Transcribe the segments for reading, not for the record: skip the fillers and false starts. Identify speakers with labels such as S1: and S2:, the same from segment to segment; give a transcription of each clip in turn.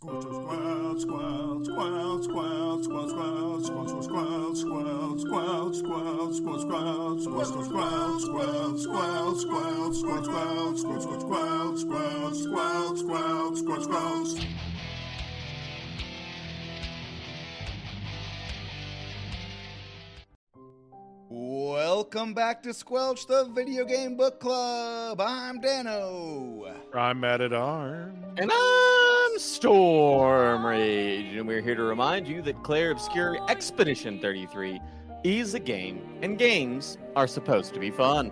S1: Welcome back to Squelch, the Video Game Book Club. I'm Dano.
S2: I'm Mad at Arm.
S3: And I'm Storm Rage, and we're here to remind you that Clair Obscur Expedition 33 is a game, and games are supposed to be fun.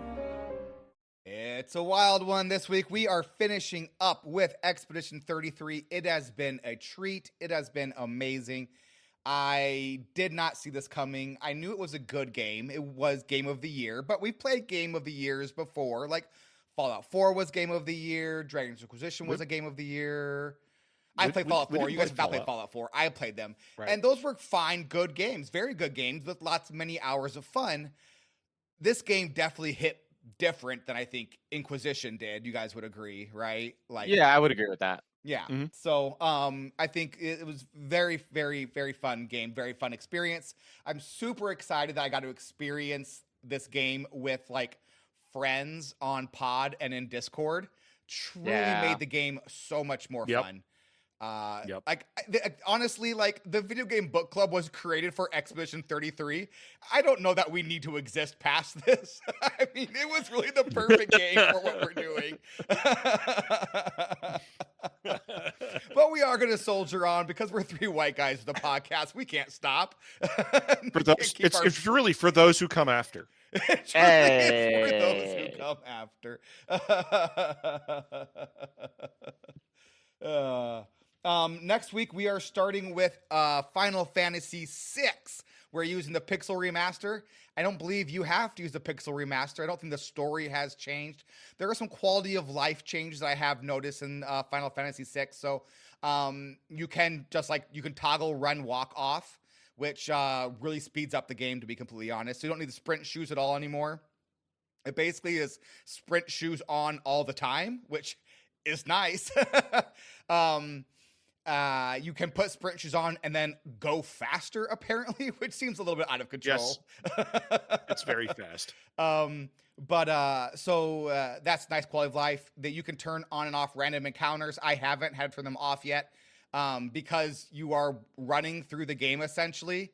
S1: It's a wild one this week. We are finishing up with Expedition 33. It has been a treat. It has been amazing. I did not see this coming. I knew it was a good game. It was Game of the Year, but we've played Game of the Years before. Like Fallout 4 was Game of the Year. Dragon's Inquisition was a Game of the Year. I played Fallout 4. You guys have not played Fallout 4. I played them. Right. And those were fine, good games. Very good games with many hours of fun. This game definitely hit different than I think Inquisition did. You guys would agree, right?
S3: Yeah, I would agree with that.
S1: Yeah. Mm-hmm. So I think it was very, very, very fun game, very fun experience. I'm super excited that I got to experience this game with friends on Pod and in Discord. Truly made the game so much more fun. Honestly, the Video Game Book Club was created for Expedition 33. I don't know that we need to exist past this. I mean, it was really the perfect game for what we're doing. But we are going to soldier on because we're three white guys with a podcast. We can't stop.
S2: It's really for those who come after.
S1: It's for those who come after. Next week, we are starting with Final Fantasy VI. We're using the Pixel Remaster. I don't believe you have to use the Pixel Remaster. I don't think the story has changed. There are some quality of life changes that I have noticed in Final Fantasy VI. So you can you can toggle run walk off, which really speeds up the game, to be completely honest. So you don't need the sprint shoes at all anymore. It basically is sprint shoes on all the time, which is nice. You can put sprint shoes on and then go faster, apparently, which seems a little bit out of control.
S2: Yes. It's very fast.
S1: So that's nice quality of life that you can turn on and off random encounters. I haven't had to turn them off yet because you are running through the game, essentially.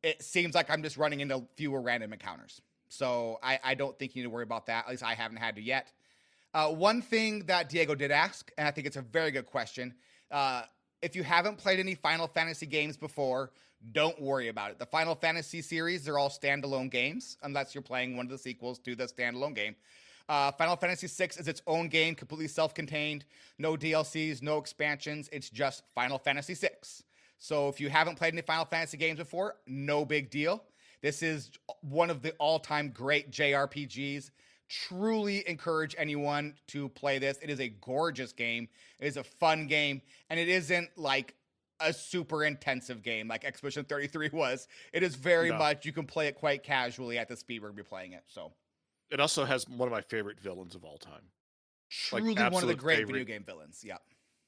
S1: It seems like I'm just running into fewer random encounters. So I don't think you need to worry about that. At least I haven't had to yet. One thing that Diego did ask, and I think it's a very good question, if you haven't played any Final Fantasy games before, don't worry about it. The Final Fantasy series, they're all standalone games, unless you're playing one of the sequels to the standalone game. Final Fantasy VI is its own game, completely self-contained, no DLCs, no expansions. It's just Final Fantasy VI. So if you haven't played any Final Fantasy games before, no big deal. This is one of the all-time great JRPGs. Truly encourage anyone to play this. It is a gorgeous game. It is a fun game, and it isn't like a super intensive game like Expedition 33 was. It is very much, you can play it quite casually at the speed we're going to be playing it. So
S2: it also has one of my favorite villains of all time.
S1: Truly one of the great video game villains. Yeah.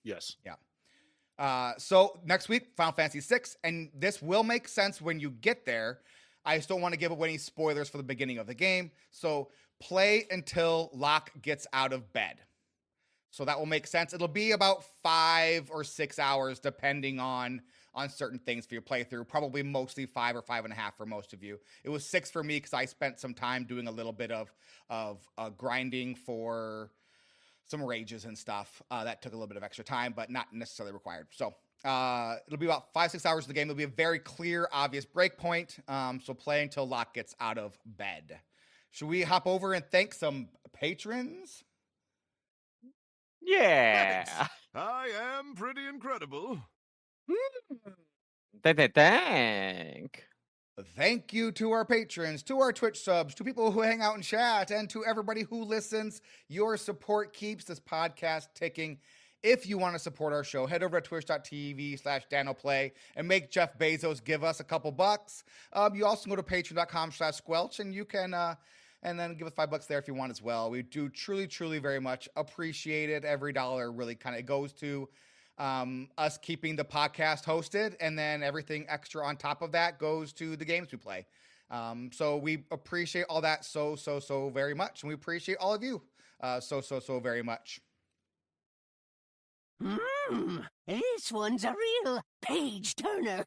S2: Yes.
S1: Yeah. So next week, Final Fantasy VI, and this will make sense when you get there. I just don't want to give away any spoilers for the beginning of the game. So play until Locke gets out of bed. So that will make sense. It'll be about 5 or 6 hours, depending on certain things for your playthrough. Probably mostly 5 or 5.5 for most of you. It was 6 for me because I spent some time doing a little bit of grinding for some rages and stuff. That took a little bit of extra time, but not necessarily required. So it'll be about 5-6 hours of the game. It'll be a very clear, obvious break point. So play until Locke gets out of bed. Should we hop over and thank some patrons?
S3: Yeah.
S4: I am pretty incredible.
S1: Thank you to our patrons, to our Twitch subs, to people who hang out in chat, and to everybody who listens. Your support keeps this podcast ticking. If you want to support our show, head over to twitch.tv/DanoPlay and make Jeff Bezos give us a couple bucks. You also go to patreon.com/squelch, and you can and then give us $5 there if you want as well. We do truly, truly very much appreciate it. Every dollar really kind of goes to us keeping the podcast hosted, and then everything extra on top of that goes to the games we play. So we appreciate all that so very much, and we appreciate all of you so very much.
S5: This one's a real page turner.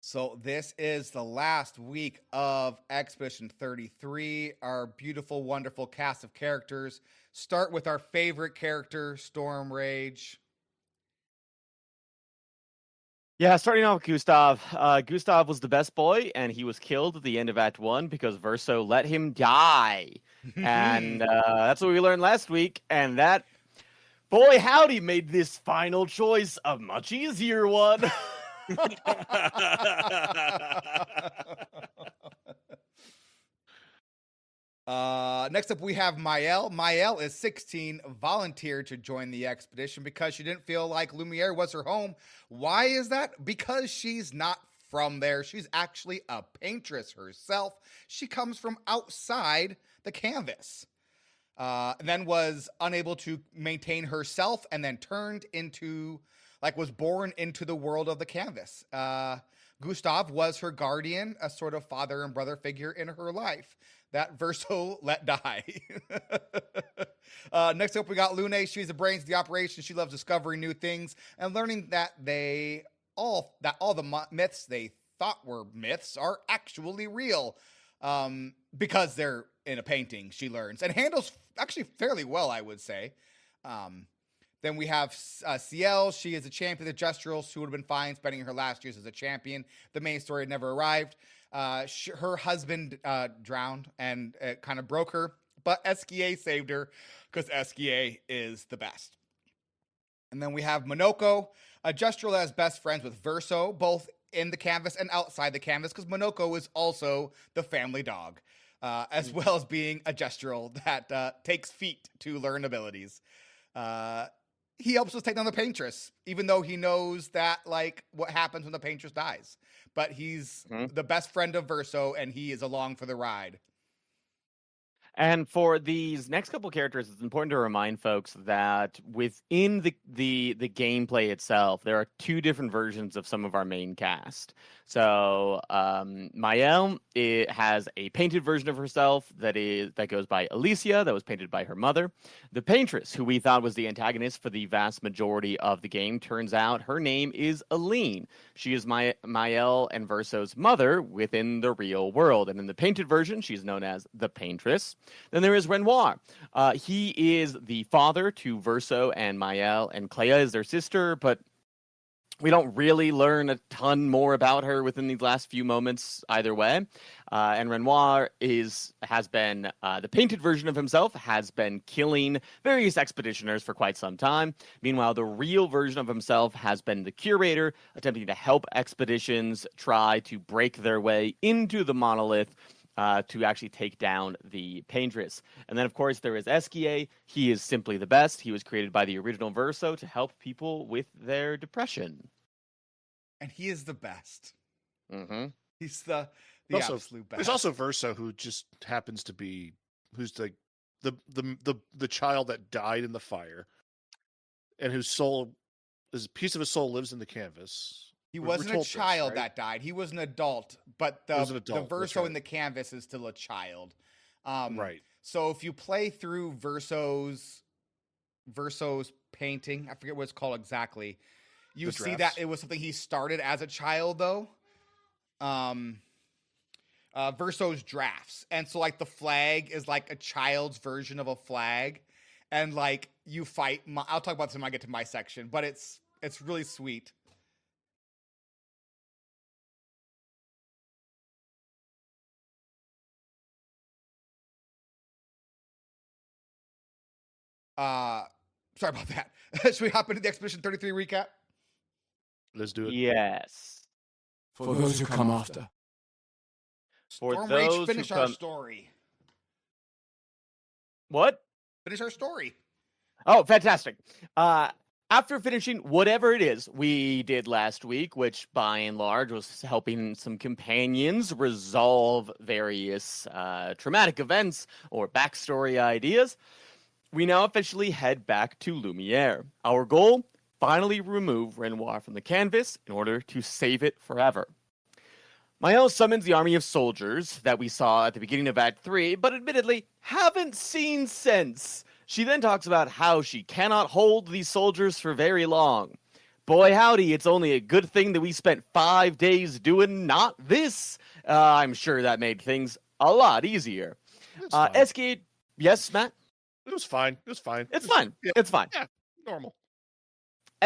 S1: So this is the last week of Expedition 33. Our beautiful, wonderful cast of characters start with our favorite character, Storm Rage.
S3: Yeah, starting off with Gustav. Gustav was the best boy, and he was killed at the end of Act 1 because Verso let him die. And that's what we learned last week, and that, boy howdy, made this final choice a much easier one.
S1: Next up, we have Mael. Mael is 16, volunteered to join the expedition because she didn't feel like Lumiere was her home. Why is that? Because she's not from there. She's actually a paintress herself. She comes from outside the canvas. And then was unable to maintain herself and then turned into, was born into the world of the canvas. Gustav was her guardian, a sort of father and brother figure in her life that Verso let die. Next up, we got Lune. She's the brains of the operation. She loves discovering new things and learning that all the myths they thought were myths are actually real, because they're in a painting, she learns, and handles actually fairly well, I would say. Then we have Ciel. She is a champion of the Gestrals who would have been fine spending her last years as a champion. The main story had never arrived. Her husband drowned, and it kind of broke her, but Esquier saved her because Esquier is the best. And then we have Monoko, a Gestral that is best friends with Verso, both in the canvas and outside the canvas, because Monoko is also the family dog, as well as being a Gestral that takes feet to learn abilities. He helps us take down the paintress, even though he knows that, what happens when the paintress dies. But he's the best friend of Verso, and he is along for the ride.
S3: And for these next couple characters, it's important to remind folks that within the gameplay itself, there are two different versions of some of our main cast. So Mael, it has a painted version of herself that goes by Alicia, that was painted by her mother. The Paintress, who we thought was the antagonist for the vast majority of the game, turns out her name is Aline. She is Mael and Verso's mother within the real world. And in the painted version, she's known as the Paintress. Then there is Renoir. He is the father to Verso and Mael, and Clea is their sister, but we don't really learn a ton more about her within these last few moments either way. And Renoir has been, the painted version of himself, has been killing various expeditioners for quite some time. Meanwhile, the real version of himself has been the curator, attempting to help expeditions try to break their way into the monolith, to actually take down the Paintress. And then, of course, there is Esquier. He is simply the best. He was created by the original Verso to help people with their depression.
S1: And he is the best.
S3: Mm-hmm.
S1: He's the
S2: also,
S1: absolute best.
S2: There's also Verso, who just happens to be, who's the child that died in the fire, and whose soul, a piece of his soul lives in the canvas.
S1: He wasn't a child that died. He was an adult, but the Verso in the canvas is still a child.
S2: Right.
S1: So if you play through Verso's painting, I forget what it's called exactly, you see that it was something he started as a child, though. Verso's drafts. And so, the flag is a child's version of a flag. And, you fight. I'll talk about this when I get to my section, but it's really sweet. Sorry about that. Should we hop into the Expedition 33 recap?
S2: Let's do it.
S3: Yes.
S6: For those who come after.
S1: Storm Rage, finish our story.
S3: What?
S1: Finish our story.
S3: Oh, fantastic. After finishing whatever it is we did last week, which by and large was helping some companions resolve various traumatic events or backstory ideas, we now officially head back to Lumiere. Our goal? Finally remove Renoir from the canvas in order to save it forever. Mael summons the army of soldiers that we saw at the beginning of Act 3, but admittedly haven't seen since. She then talks about how she cannot hold these soldiers for very long. Boy howdy, it's only a good thing that we spent 5 days doing not this. I'm sure that made things a lot easier.
S2: It's fine.
S3: SK, yes, Matt?
S2: It was fine. It was fine.
S3: It's fine.
S2: Yeah,
S3: It's fine.
S2: yeah, normal.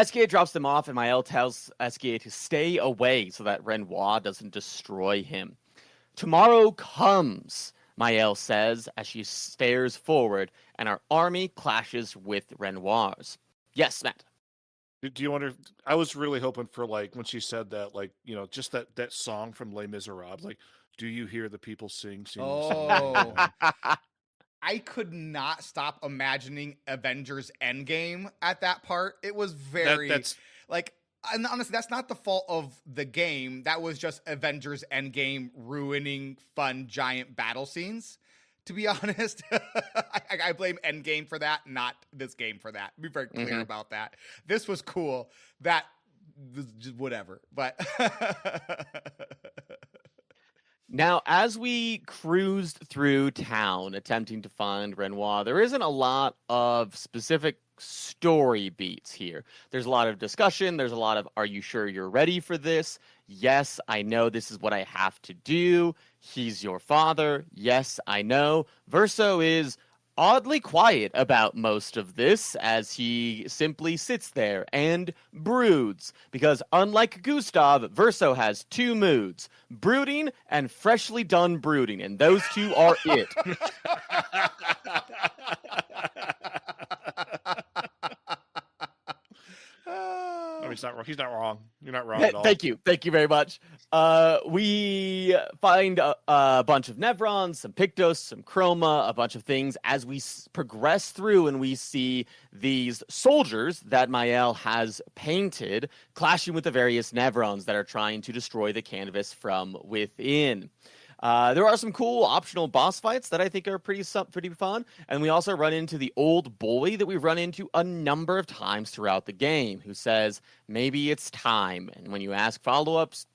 S3: SKA drops them off, and Mael tells SKA to stay away so that Renoir doesn't destroy him. Tomorrow comes, Mael says as she stares forward, and our army clashes with Renoir's. Yes, Matt.
S2: Do you wonder? I was really hoping for, like, when she said that, like, you know, just that song from Les Miserables, like, do you hear the people sing?
S1: Oh. I could not stop imagining Avengers Endgame at that part. It was very
S2: that's
S1: like, and honestly, that's not the fault of the game. That was just Avengers Endgame ruining fun giant battle scenes. To be honest, I blame Endgame for that, not this game for that. Be very clear about that. This was cool. That was just whatever, but.
S3: Now, as we cruised through town attempting to find Renoir, there isn't a lot of specific story beats here. There's a lot of discussion. There's a lot of, are you sure you're ready for this? Yes, I know this is what I have to do. He's your father. Yes, I know. Verso is oddly quiet about most of this as he simply sits there and broods. Because unlike Gustav, Verso has two moods, brooding and freshly done brooding, and those two are it.
S2: No, he's not wrong. He's not wrong. You're not wrong at all.
S3: Thank you. Thank you very much. We find a bunch of Nevrons, some Pictos, some Chroma, a bunch of things as we progress through, and we see these soldiers that Mael has painted clashing with the various Nevrons that are trying to destroy the canvas from within. There are some cool optional boss fights that I think are pretty fun, and we also run into the old boy that we've run into a number of times throughout the game, who says, maybe it's time, and when you ask follow-ups,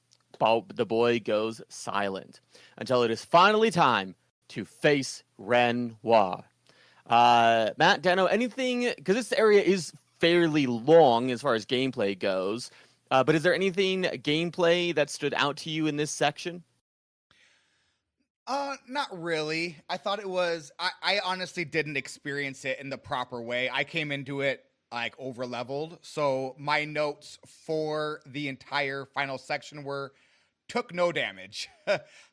S3: the boy goes silent, until it is finally time to face Renoir. Matt, Dano, anything, because this area is fairly long as far as gameplay goes, but is there anything gameplay that stood out to you in this section?
S1: Not really. I thought it was, I honestly didn't experience it in the proper way. I came into it like over leveled. So my notes for the entire final section were took no damage.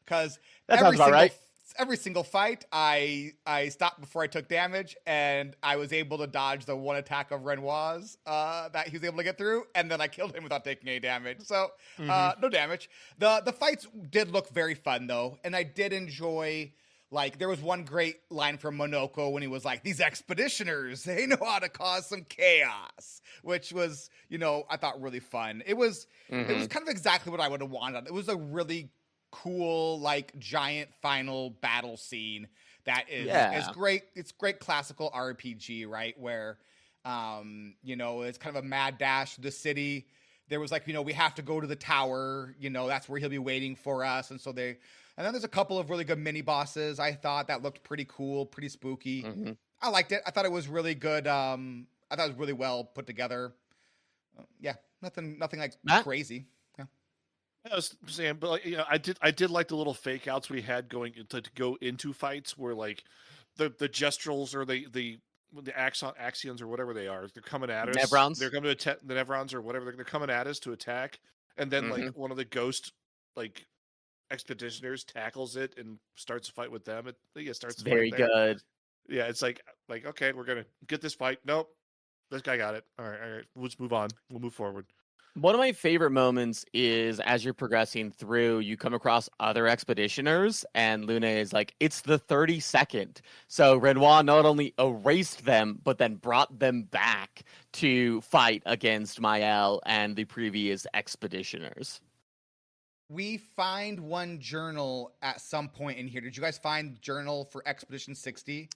S1: Cause
S3: that sounds about right.
S1: Every single fight, I stopped before I took damage, and I was able to dodge the one attack of Renoir's that he was able to get through, and then I killed him without taking any damage. So no damage. The fights did look very fun though, and I did enjoy. Like, there was one great line from Monoko when he was like, "These expeditioners, they know how to cause some chaos," which was, you know, I thought really fun. It was kind of exactly what I would have wanted. It was a really cool, like, giant final battle scene that is great. It's great classical RPG, right? Where, you know, it's kind of a mad dash through the city. There was like, you know, we have to go to the tower, you know, that's where he'll be waiting for us. And then there's a couple of really good mini bosses. I thought that looked pretty cool, pretty spooky. I liked it. I thought it was really good. I thought it was really well put together. Yeah, nothing like crazy.
S2: I was saying, but like, you know, I did like the little fake outs we had going to go into fights where like the gestrals or the axions or whatever they are, they're coming at us.
S3: Nevrons.
S2: They're coming to the Nevrons or whatever. They're coming at us to attack, and then like one of the ghost like expeditioners tackles it and starts a fight with them. It starts
S3: very good.
S2: Yeah, it's like okay, we're gonna get this fight. Nope, this guy got it. All right, let's move on. We'll move forward.
S3: One of my favorite moments is as you're progressing through, you come across other expeditioners, and Luna is like, it's the 32nd. So Renoir not only erased them, but then brought them back to fight against Mael and the previous expeditioners.
S1: We find one journal at some point in here. Did you guys find journal for Expedition 60?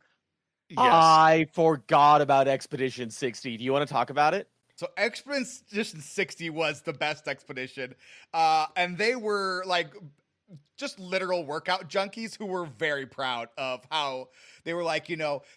S2: Yes.
S3: I forgot about Expedition 60. Do you want to talk about it?
S1: So Expedition 60 was the best expedition. And they were like just literal workout junkies who were very proud of how they were like,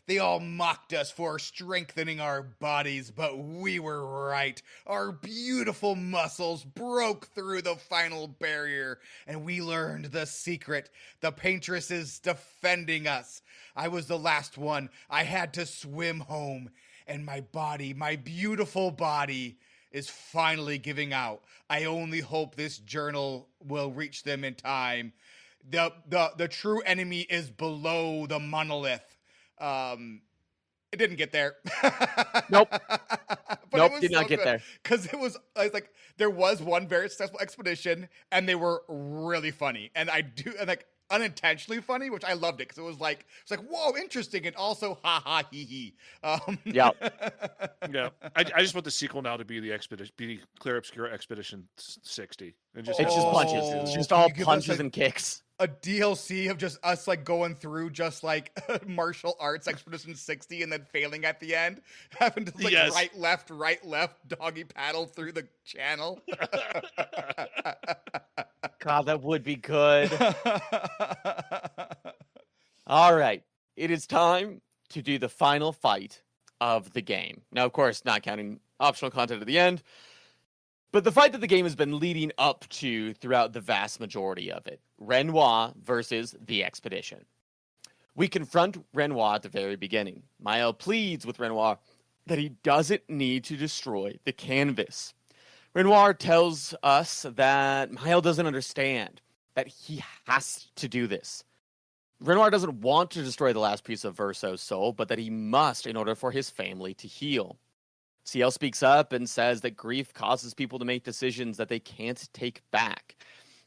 S1: they all mocked us for strengthening our bodies, but we were right. Our beautiful muscles broke through the final barrier, and we learned the secret. The paintress is defending us. I was the last one. I had to swim home, and my body, my beautiful body, is finally giving out. I only hope this journal will reach them in time. The true enemy is below the monolith. It didn't get there.
S3: Nope.
S1: But
S3: Nope,
S1: it was
S3: did not get there.
S1: because it was like there was one very successful expedition, and they were really funny, and like unintentionally funny, which I loved it because it was like whoa, interesting, and also ha ha hee hee.
S3: Yeah.
S2: Yeah, I just want the sequel now to be the Clair Obscur Expedition 60. And just
S3: It's just punches.
S1: Oh,
S3: It's just
S1: can
S3: all
S1: you give us
S3: punches and kicks.
S1: a DLC of just us like going through just like martial arts Expedition 60 and then failing at the end, having to like
S2: Yes.
S1: right left doggy paddle through the channel.
S3: God, that would be good. All right. It is time to do the final fight of the game. Now, of course, not counting optional content at the end, but the fight that the game has been leading up to throughout the vast majority of it. Renoir versus the Expedition. We confront Renoir at the very beginning. Mael pleads with Renoir that he doesn't need to destroy the canvas. Renoir tells us that Mael doesn't understand, that he has to do this. Renoir doesn't want to destroy the last piece of Verso's soul, but that he must in order for his family to heal. CL speaks up and says that grief causes people to make decisions that they can't take back.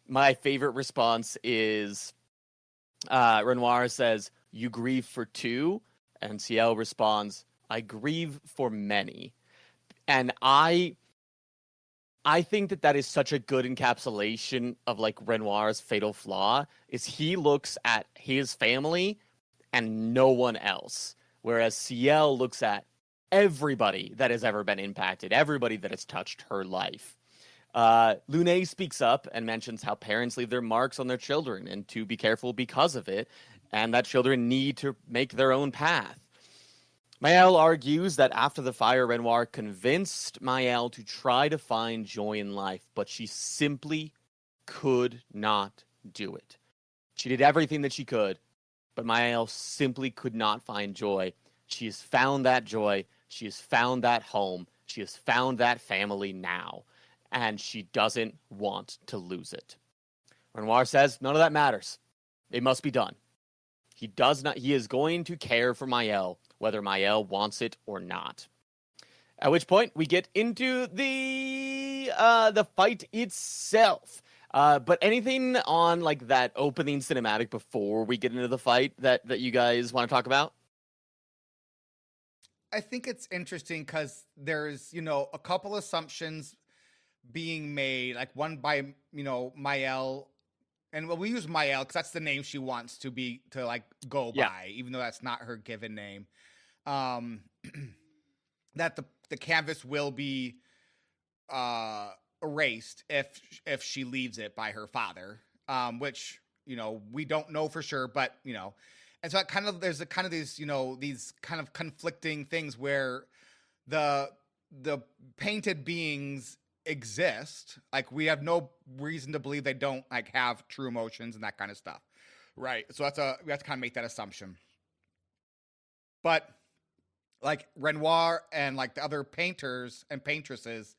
S3: My favorite response is Renoir says, "You grieve for two?" And CL responds, "I grieve for many." And I think that is such a good encapsulation of like Renoir's fatal flaw is he looks at his family and no one else. Whereas CL looks at everybody that has ever been impacted, everybody that has touched her life. Lune speaks up and mentions how parents leave their marks on their children and to be careful because of it, and that children need to make their own path. Mael argues that after the fire, Renoir convinced Mael to try to find joy in life, but she simply could not do it. She did everything that she could, but Mael simply could not find joy. She has found that joy. She has found that home. She has found that family now, and she doesn't want to lose it. Renoir says, none of that matters. It must be done. He does not. He is going to care for Mael, whether Mael wants it or not. At which point we get into the fight itself. But anything on like that opening cinematic before we get into the fight that you guys want to talk about?
S1: I think it's interesting because there's, a couple assumptions being made, like one by, Mael. And we use Mael because that's the name she wants to go by, even though that's not her given name. That the canvas will be erased if she leaves it by her father, which we don't know for sure, but and so there's these kind of conflicting things where the painted beings exist. Like we have no reason to believe they don't like have true emotions and that kind of stuff, right? So we have to kind of make that assumption. But like Renoir and like the other painters and paintresses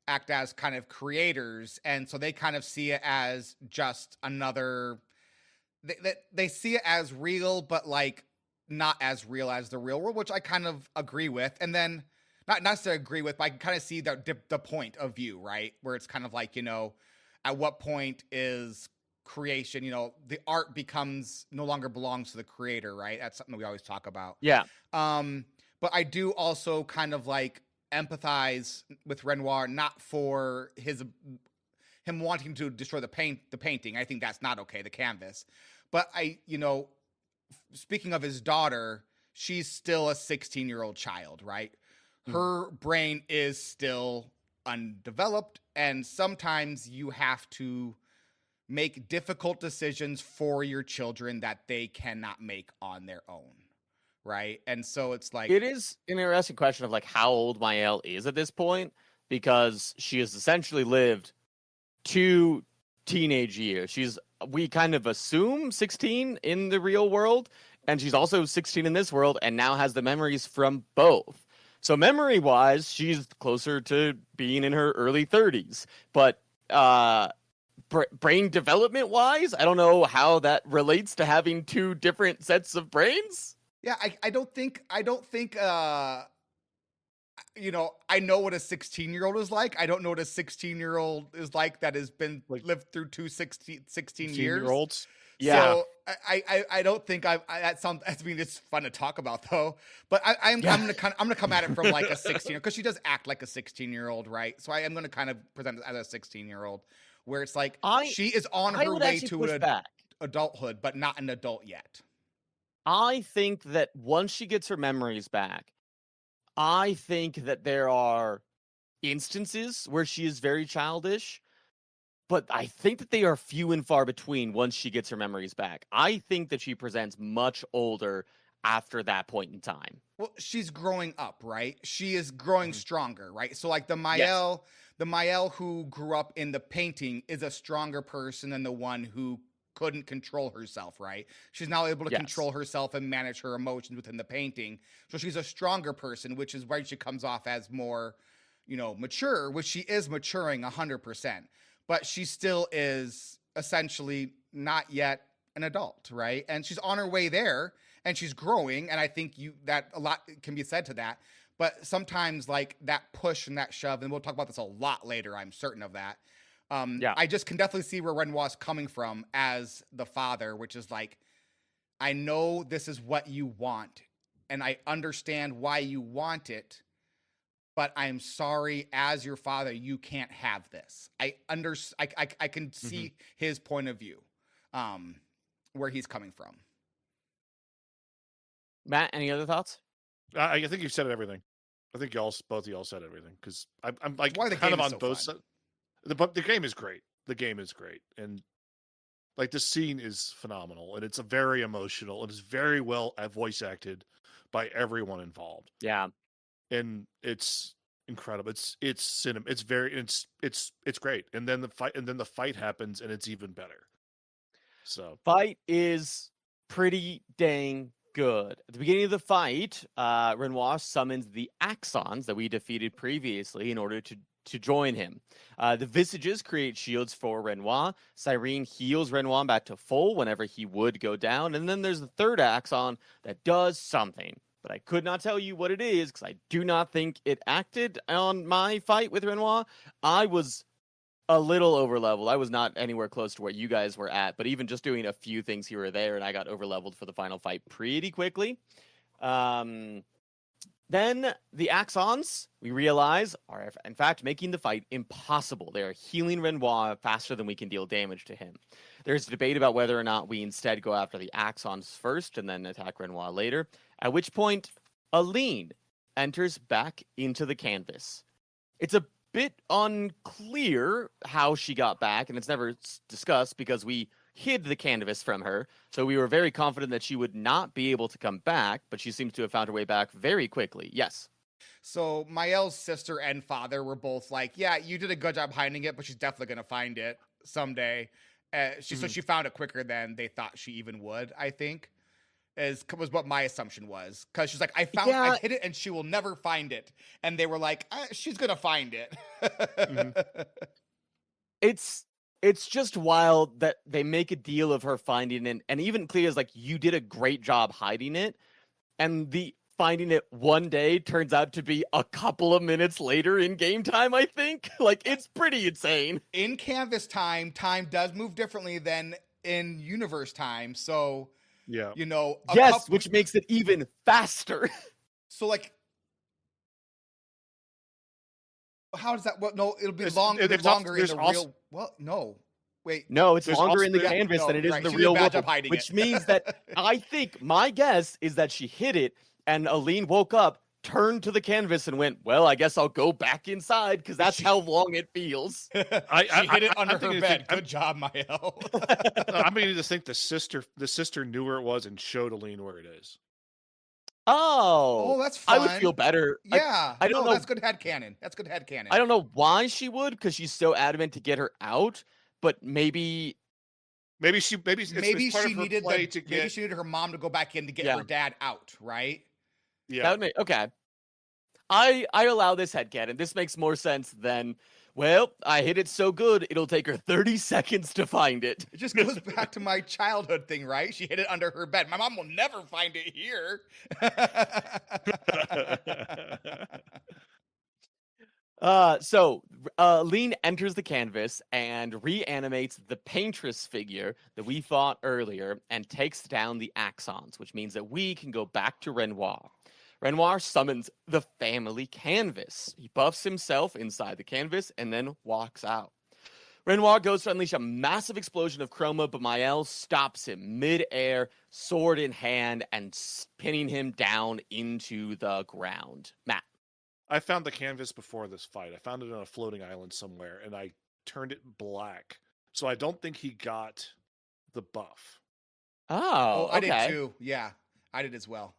S1: act as kind of creators, and so they kind of see it as just another. They see it as real, but like not as real as the real world, which I kind of agree with. And then not necessarily agree with, but I can kind of see the point of view, right? Where it's kind of like, at what point is creation, the art becomes no longer belongs to the creator, right? That's something we always talk about.
S3: Yeah.
S1: But I do also kind of like empathize with Renoir, not for him wanting to destroy the painting. I think that's not okay, the canvas. But speaking of his daughter, she's still a 16-year-old child, right?
S2: Mhm.
S1: Her brain is still undeveloped, and sometimes you have to make difficult decisions for your children that they cannot make on their own, right? And so it's like,
S3: It is an interesting question of like how old Mael is at this point, because she has essentially lived 2 teenage years. We kind of assume 16 in the real world, and she's also 16 in this world, and now has the memories from both. So memory wise, she's closer to being in her early 30s. But brain development wise, I don't know how that relates to having 2 different sets of brains.
S1: yeah, I don't think I know what a 16-year-old is like. I don't know what a 16-year-old is like that has been
S2: Like
S1: lived through 16 years.
S2: 16-year-olds.
S3: Yeah.
S1: So I don't think that sounds. I mean, it's fun to talk about though. But I'm gonna come at it from like a 16, because she does act like a 16-year-old, right? So I am gonna kind of present it as a 16-year-old, where it's like she is on
S3: I
S1: her
S3: would
S1: way
S3: actually
S1: to
S3: push back.
S1: adulthood, but not an adult yet.
S3: I think that once she gets her memories back, I think that there are instances where she is very childish, but I think that they are few and far between once she gets her memories back. I think that she presents much older after that point in time.
S1: Well, she's growing up, right? She is growing
S2: Mhm.
S1: stronger, right? So like the
S3: Yes.
S1: Mael who grew up in the painting is a stronger person than the one who couldn't control herself, right? She's now able to
S3: Yes.
S1: control herself and manage her emotions within the painting. So she's a stronger person, which is why she comes off as more, mature, which she is maturing 100%. But she still is essentially not yet an adult, right? And she's on her way there, and she's growing, and I think that a lot can be said to that. But sometimes like that push and that shove, and we'll talk about this a lot later, I'm certain of that.
S3: Yeah.
S1: I just can definitely see where Renoir's coming from as the father, which is like, I know this is what you want, and I understand why you want it, but I'm sorry, as your father, you can't have this. I can see his point of view, where he's coming from.
S3: Matt, any other thoughts?
S2: I think you said everything. I think both of y'all said everything, because I'm like
S1: Why the
S2: kind
S1: game
S2: of
S1: is
S2: on
S1: so
S2: both
S1: fun.
S2: sides. The game is great. The game is great, and like the scene is phenomenal, and it's a very emotional. It is very well voice acted by everyone involved,
S3: Yeah.
S2: and it's incredible. It's cinema. It's very it's great. And then the fight happens, and it's even better. So
S3: Fight is pretty dang good. At the beginning of the fight, Renoir summons the Axons that we defeated previously in order to join him. The Visages create shields for Renoir. Cyrene heals Renoir back to full whenever he would go down. And then there's the third Axon that does something. But I could not tell you what it is because I do not think it acted on my fight with Renoir. I was a little over leveled. I was not anywhere close to where you guys were at, but even just doing a few things here or there, and I got over leveled for the final fight pretty quickly. Then the Axons, we realize, are in fact making the fight impossible. They are healing Renoir faster than we can deal damage to him. There's a debate about whether or not we instead go after the Axons first and then attack Renoir later, at which point Aline enters back into the canvas. It's a bit unclear how she got back, and it's never discussed because we hid the canvas from her, so we were very confident that she would not be able to come back, but she seems to have found her way back very quickly. Yes.
S1: So Mael's sister and father were both like, yeah, you did a good job hiding it, but she's definitely going to find it someday. So she found it quicker than they thought she even would, I think, was what my assumption was. Because she's like, I hid it and she will never find it. And they were like, she's going to find it.
S3: It's just wild that they make a deal of her finding it, and even Clea's like, you did a great job hiding it, and the finding it one day turns out to be a couple of minutes later in game time, I think. Like, it's pretty insane.
S1: In canvas time does move differently than in universe time. So,
S2: yeah,
S3: yes, which makes it even faster.
S1: So, like, how does that? Well, no, it'll be
S2: There's
S1: longer in the
S2: also-
S1: real. Well, no. Wait.
S3: No, it's
S2: There's
S3: longer
S2: also-
S3: in the
S2: yeah,
S3: canvas
S1: no,
S3: than it is
S1: right,
S3: in the
S1: she did a
S3: real
S1: bad
S3: world,
S1: job hiding
S3: which
S1: it.
S3: means that I think my guess is that she hit it, and Aline woke up, turned to the canvas, and went, "Well, I guess I'll go back inside because that's how long it feels."
S1: She hid it under her bed. Good job, Mael.
S2: I'm beginning to think the sister knew where it was and showed Aline where it is.
S3: Oh,
S1: that's
S3: I would
S1: fun.
S3: feel better.
S1: Yeah.
S3: I don't know.
S1: That's good headcanon. That's good headcanon.
S3: I don't know why she would, because she's so adamant to get her out. But maybe
S2: Maybe it's part
S1: she
S2: of her
S1: needed
S2: play to
S1: maybe
S2: get.
S1: she needed her mom to go back in to get
S3: Yeah.
S1: her dad out, right?
S2: Yeah.
S3: that would make okay. I allow this headcanon. This makes more sense than, well, I hit it so good it'll take her 30 seconds to find it.
S1: It just goes back to my childhood thing, right? She hid it under her bed. My mom will never find it here.
S3: Lean enters the canvas and reanimates the paintress figure that we fought earlier and takes down the axons, which means that we can go back to Renoir. Renoir summons the family canvas. He buffs himself inside the canvas and then walks out. Renoir goes to unleash a massive explosion of chroma, but Mael stops him mid-air, sword in hand, and pinning him down into the ground. Matt.
S2: I found the canvas before this fight. I found it on a floating island somewhere, and I turned it black. So I don't think he got the buff.
S3: Oh,
S1: I
S3: okay.
S1: did too. Yeah, I did as well.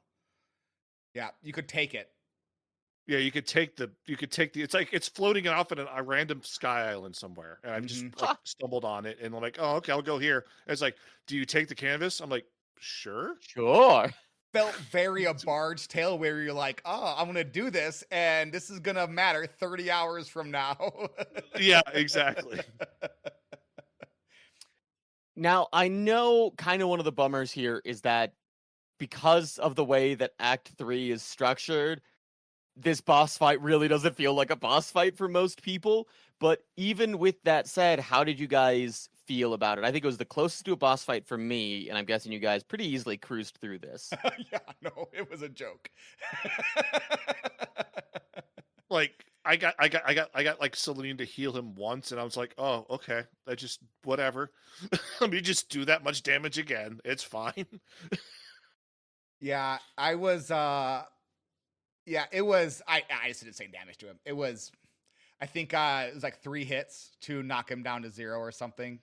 S1: Yeah, you could take it.
S2: Yeah, you could take the. It's like it's floating off in a random sky island somewhere, and I've just like, stumbled on it, and I'm like, oh, okay, I'll go here. And it's like, do you take the canvas? I'm like, sure.
S3: Sure.
S1: Felt very a Bard's Tale where you're like, oh, I'm gonna do this, and this is gonna matter 30 hours from now.
S2: Yeah, exactly.
S3: Now, I know kind of one of the bummers here is that because of the way that Act 3 is structured, this boss fight really doesn't feel like a boss fight for most people. But even with that said, how did you guys feel about it? I think it was the closest to a boss fight for me, and I'm guessing you guys pretty easily cruised through this.
S1: Yeah, no, it was a joke.
S2: Like I got like Celine to heal him once, and I was like, oh, okay, I just whatever. Let me just do that much damage again. It's fine.
S1: Yeah, I was yeah, it was I just did the same damage to him. It was I think it was like 3 hits to knock him down to 0 or something.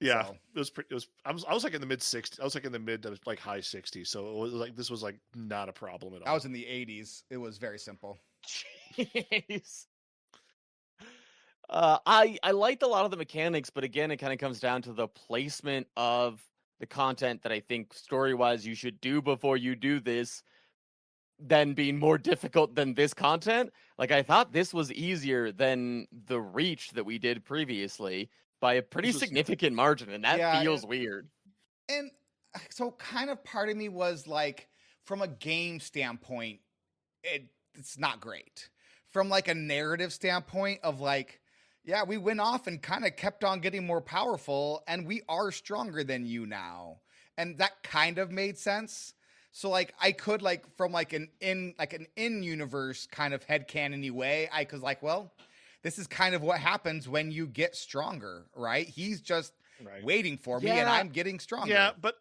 S2: Yeah,
S1: So.
S2: it was pretty. I was like in the mid 60s. I was like in the mid like high 60s. So it was like this was like not a problem at all.
S1: I was in the 80s. It was very simple.
S3: Jeez. I liked a lot of the mechanics, but again, it kind of comes down to the placement of the content that I think story-wise you should do before you do this, then being more difficult than this content. Like, I thought this was easier than the Reach that we did previously by a pretty significant margin, and that feels weird.
S1: And so kind of part of me was like, from a game standpoint, it's not great. From like a narrative standpoint of like, yeah, we went off and kind of kept on getting more powerful, and we are stronger than you now. And that kind of made sense. So like I could like from like an in-universe kind of headcanon-y way, I could like, well, this is kind of what happens when you get stronger, right? He's just waiting for me, and I'm getting stronger.
S2: Yeah, but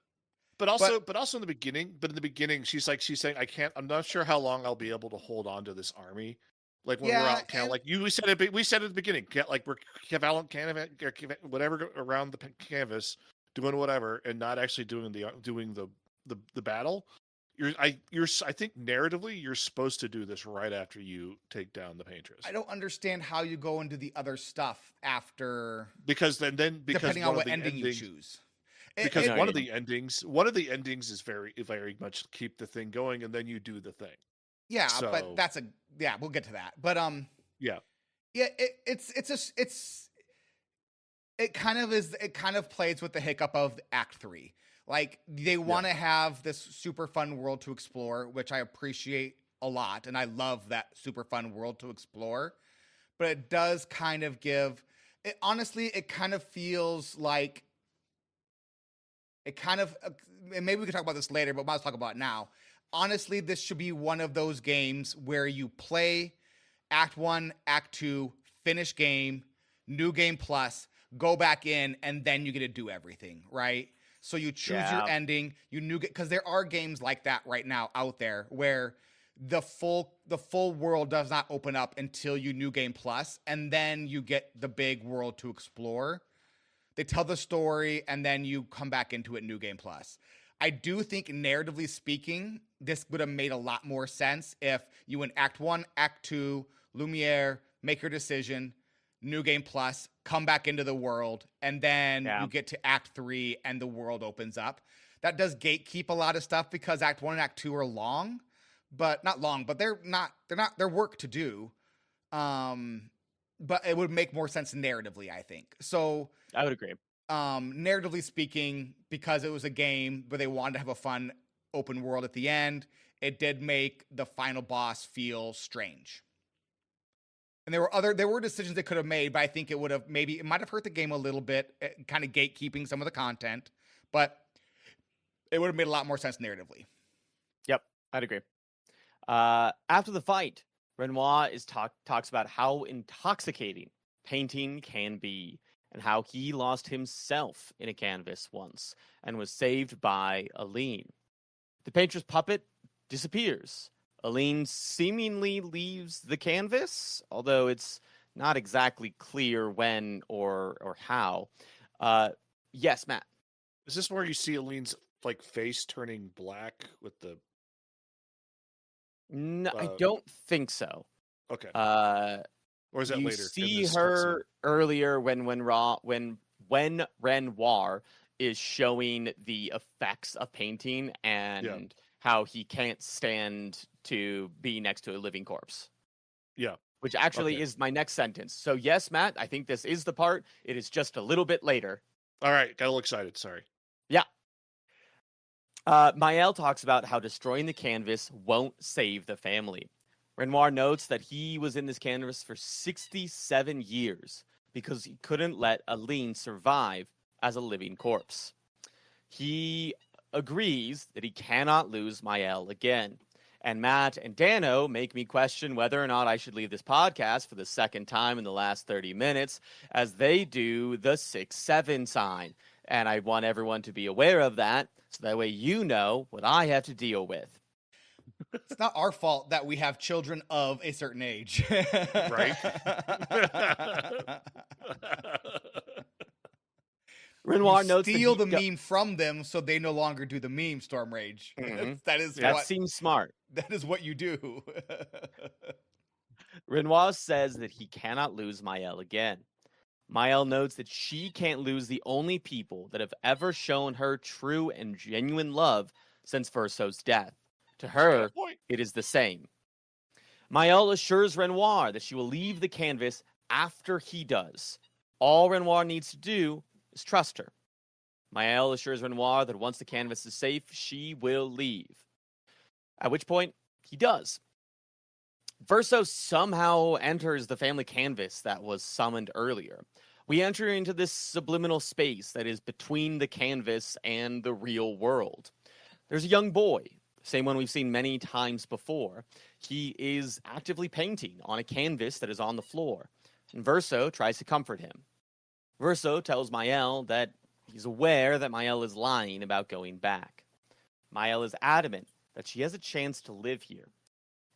S2: also in the beginning. But in the beginning, she's saying, I'm not sure how long I'll be able to hold on to this army. Like when we're out, kind of like we said at the beginning, like we're cavallant canvas, whatever around the canvas, doing whatever, and not actually doing the battle. I think narratively you're supposed to do this right after you take down the paintress.
S1: I don't understand how you go into the other stuff after,
S2: because
S1: depending on what ending you choose.
S2: Because one of the endings is very much keep the thing going, and then you do the thing.
S1: Yeah, so, but we'll get to that. But it kind of plays with the hiccup of Act 3. Like they want to have this super fun world to explore, which I appreciate a lot, and I love that super fun world to explore. But it does kind of honestly, it kind of feels like and maybe we can talk about this later, but might as well talk about it now. Honestly, this should be one of those games where you play Act 1, Act 2, finish game, new game plus, go back in, and then you get to do everything, right? So you choose your
S3: Yeah.
S1: ending, because there are games like that right now out there where the full world does not open up until you New Game Plus, and then you get the big world to explore. They tell the story, and then you come back into it New Game Plus. I do think, narratively speaking, this would have made a lot more sense if you went Act 1, Act 2, Lumiere, make your decision, New Game Plus, come back into the world, and then you get to Act 3 and the world opens up. That does gatekeep a lot of stuff because Act 1 and Act 2 are long, but not long, but they're work to do. But it would make more sense narratively, I think. So
S3: I would agree.
S1: Narratively speaking, because it was a game, but they wanted to have a fun open world at the end, it did make the final boss feel strange. And there were decisions they could have made, but I think it might have hurt the game a little bit, kind of gatekeeping some of the content, but it would have made a lot more sense narratively.
S3: Yep, I'd agree. After the fight, Renoir talks about how intoxicating painting can be, and how he lost himself in a canvas once and was saved by Aline. The painter's puppet disappears. Aline seemingly leaves the canvas, although it's not exactly clear when or how. Yes, Matt.
S2: Is this where you see Aline's like face turning black with the?
S3: No, I don't think so.
S2: Okay.
S3: Or
S2: is that
S3: you
S2: later?
S3: See her earlier when Renoir is showing the effects of painting and how he can't stand to be next to a living corpse.
S2: Yeah.
S3: Which actually is my next sentence. So yes, Matt, I think this is the part. It is just a little bit later.
S2: All right, got a little excited. Sorry.
S3: Yeah. Maël talks about how destroying the canvas won't save the family. Renoir notes that he was in this canvas for 67 years because he couldn't let Aline survive as a living corpse. He agrees that he cannot lose Maël again. And Matt and Dano make me question whether or not I should leave this podcast for the second time in the last 30 minutes, as they do the 6-7 sign. And I want everyone to be aware of that, so that way you know what I have to deal with.
S1: It's not our fault that we have children of a certain age.
S2: Right?
S3: Renoir notes
S1: steal the meme from them so they no longer do the meme, Storm Rage.
S3: Mm-hmm.
S1: That
S3: seems smart.
S1: That is what you do.
S3: Renoir says that he cannot lose Maël again. Maël notes that she can't lose the only people that have ever shown her true and genuine love since Verso's death. To her, it is the same. Maël assures Renoir that she will leave the canvas after he does. All Renoir needs to do is trust her. Maël assures Renoir that once the canvas is safe, she will leave. At which point, he does. Verso somehow enters the family canvas that was summoned earlier. We enter into this subliminal space that is between the canvas and the real world. There's a young boy, same one we've seen many times before. He is actively painting on a canvas that is on the floor, and Verso tries to comfort him. Verso tells Maël that he's aware that Maël is lying about going back. Maël is adamant that she has a chance to live here.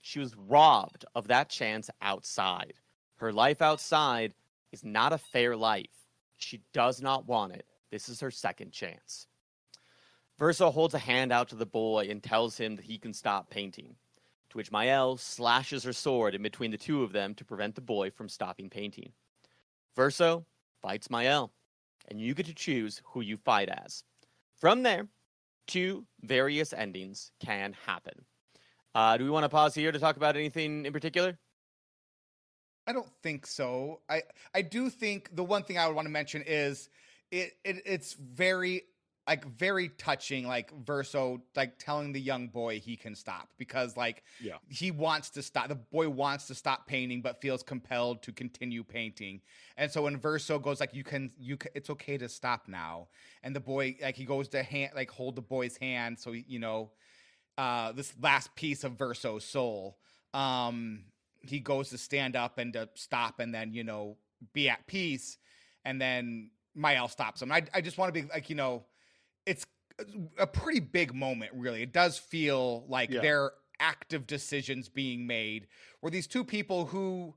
S3: She was robbed of that chance outside. Her life outside is not a fair life. She does not want it. This is her second chance. Verso holds a hand out to the boy and tells him that he can stop painting, to which Maël slashes her sword in between the two of them to prevent the boy from stopping painting. Verso fights Maël, and you get to choose who you fight as. From there, 2 various endings can happen. Do we want to pause here to talk about anything in particular?
S1: I don't think so. I do think the one thing I would want to mention is it's very touching, like Verso like telling the young boy he can stop, because he wants to stop. The boy wants to stop painting but feels compelled to continue painting. And so when Verso goes like you can it's okay to stop now, and the boy he goes to hold the boy's hand, so this last piece of Verso's soul, he goes to stand up and to stop and then be at peace. and then Mael stops him. I just want to be like, it's a pretty big moment, really. It does feel like there are active decisions being made where these two people who,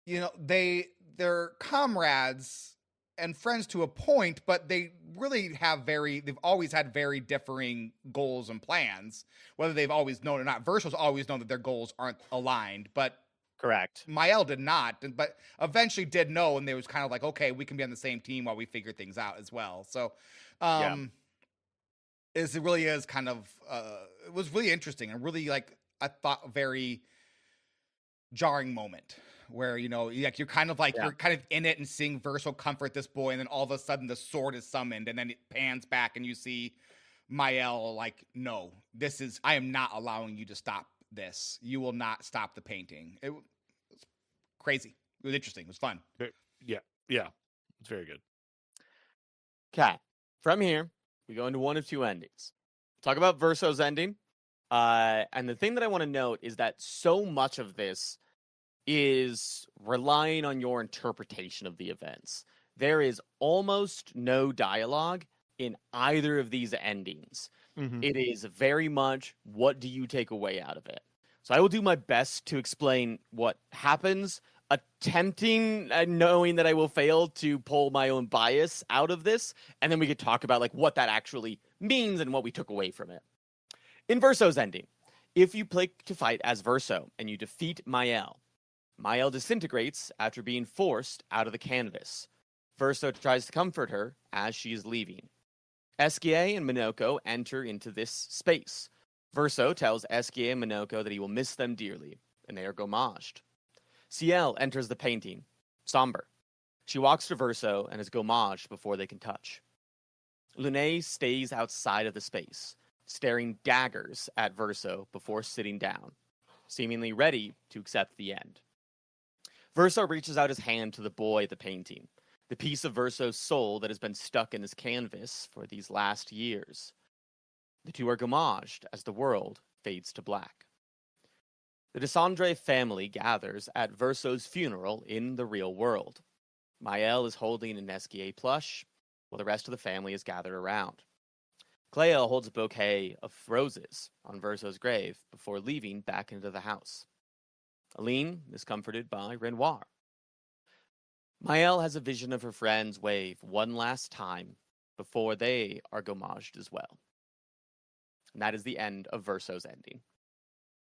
S1: they're comrades and friends to a point, but they really they've always had very differing goals and plans, whether they've always known or not. Verso's always known that their goals aren't aligned, but
S3: Correct.
S1: Mael did not, but eventually did know, and they was kind of like, okay, we can be on the same team while we figure things out as well. So, it really is kind of, it was really interesting and really, like, I thought, very jarring moment where, like, you're kind of in it and seeing Verso comfort this boy, and then all of a sudden the sword is summoned, and then it pans back and you see Mael like, no, I am not allowing you to stop this. You will not stop the painting. It was crazy. It was interesting. It was fun.
S2: Yeah. It's very good.
S3: Okay. From here, we go into one of two endings. Talk about Verso's ending. And the thing that I want to note is that so much of this is relying on your interpretation of the events. There is almost no dialogue in either of these endings.
S2: Mm-hmm.
S3: It is very much, what do you take away out of it? So I will do my best to explain what happens, attempting, knowing that I will fail, to pull my own bias out of this, and then we could talk about like what that actually means and what we took away from it. In Verso's ending, if you play to fight as Verso and you defeat Mael disintegrates after being forced out of the canvas. Verso tries to comfort her as she is leaving. Eskie and Minoko enter into this space. Verso tells Eskie and Minoko that he will miss them dearly, and they are gommaged. Ciel enters the painting, somber. She walks to Verso and is gommaged before they can touch. Lune stays outside of the space, staring daggers at Verso before sitting down, seemingly ready to accept the end. Verso reaches out his hand to the boy at the painting, the piece of Verso's soul that has been stuck in his canvas for these last years. The two are gommaged as the world fades to black. The Desandre family gathers at Verso's funeral in the real world. Mael is holding an Eskie plush, while the rest of the family is gathered around. Cleo holds a bouquet of roses on Verso's grave before leaving back into the house. Aline is comforted by Renoir. Mael has a vision of her friends wave one last time before they are gommaged as well. And that is the end of Verso's ending.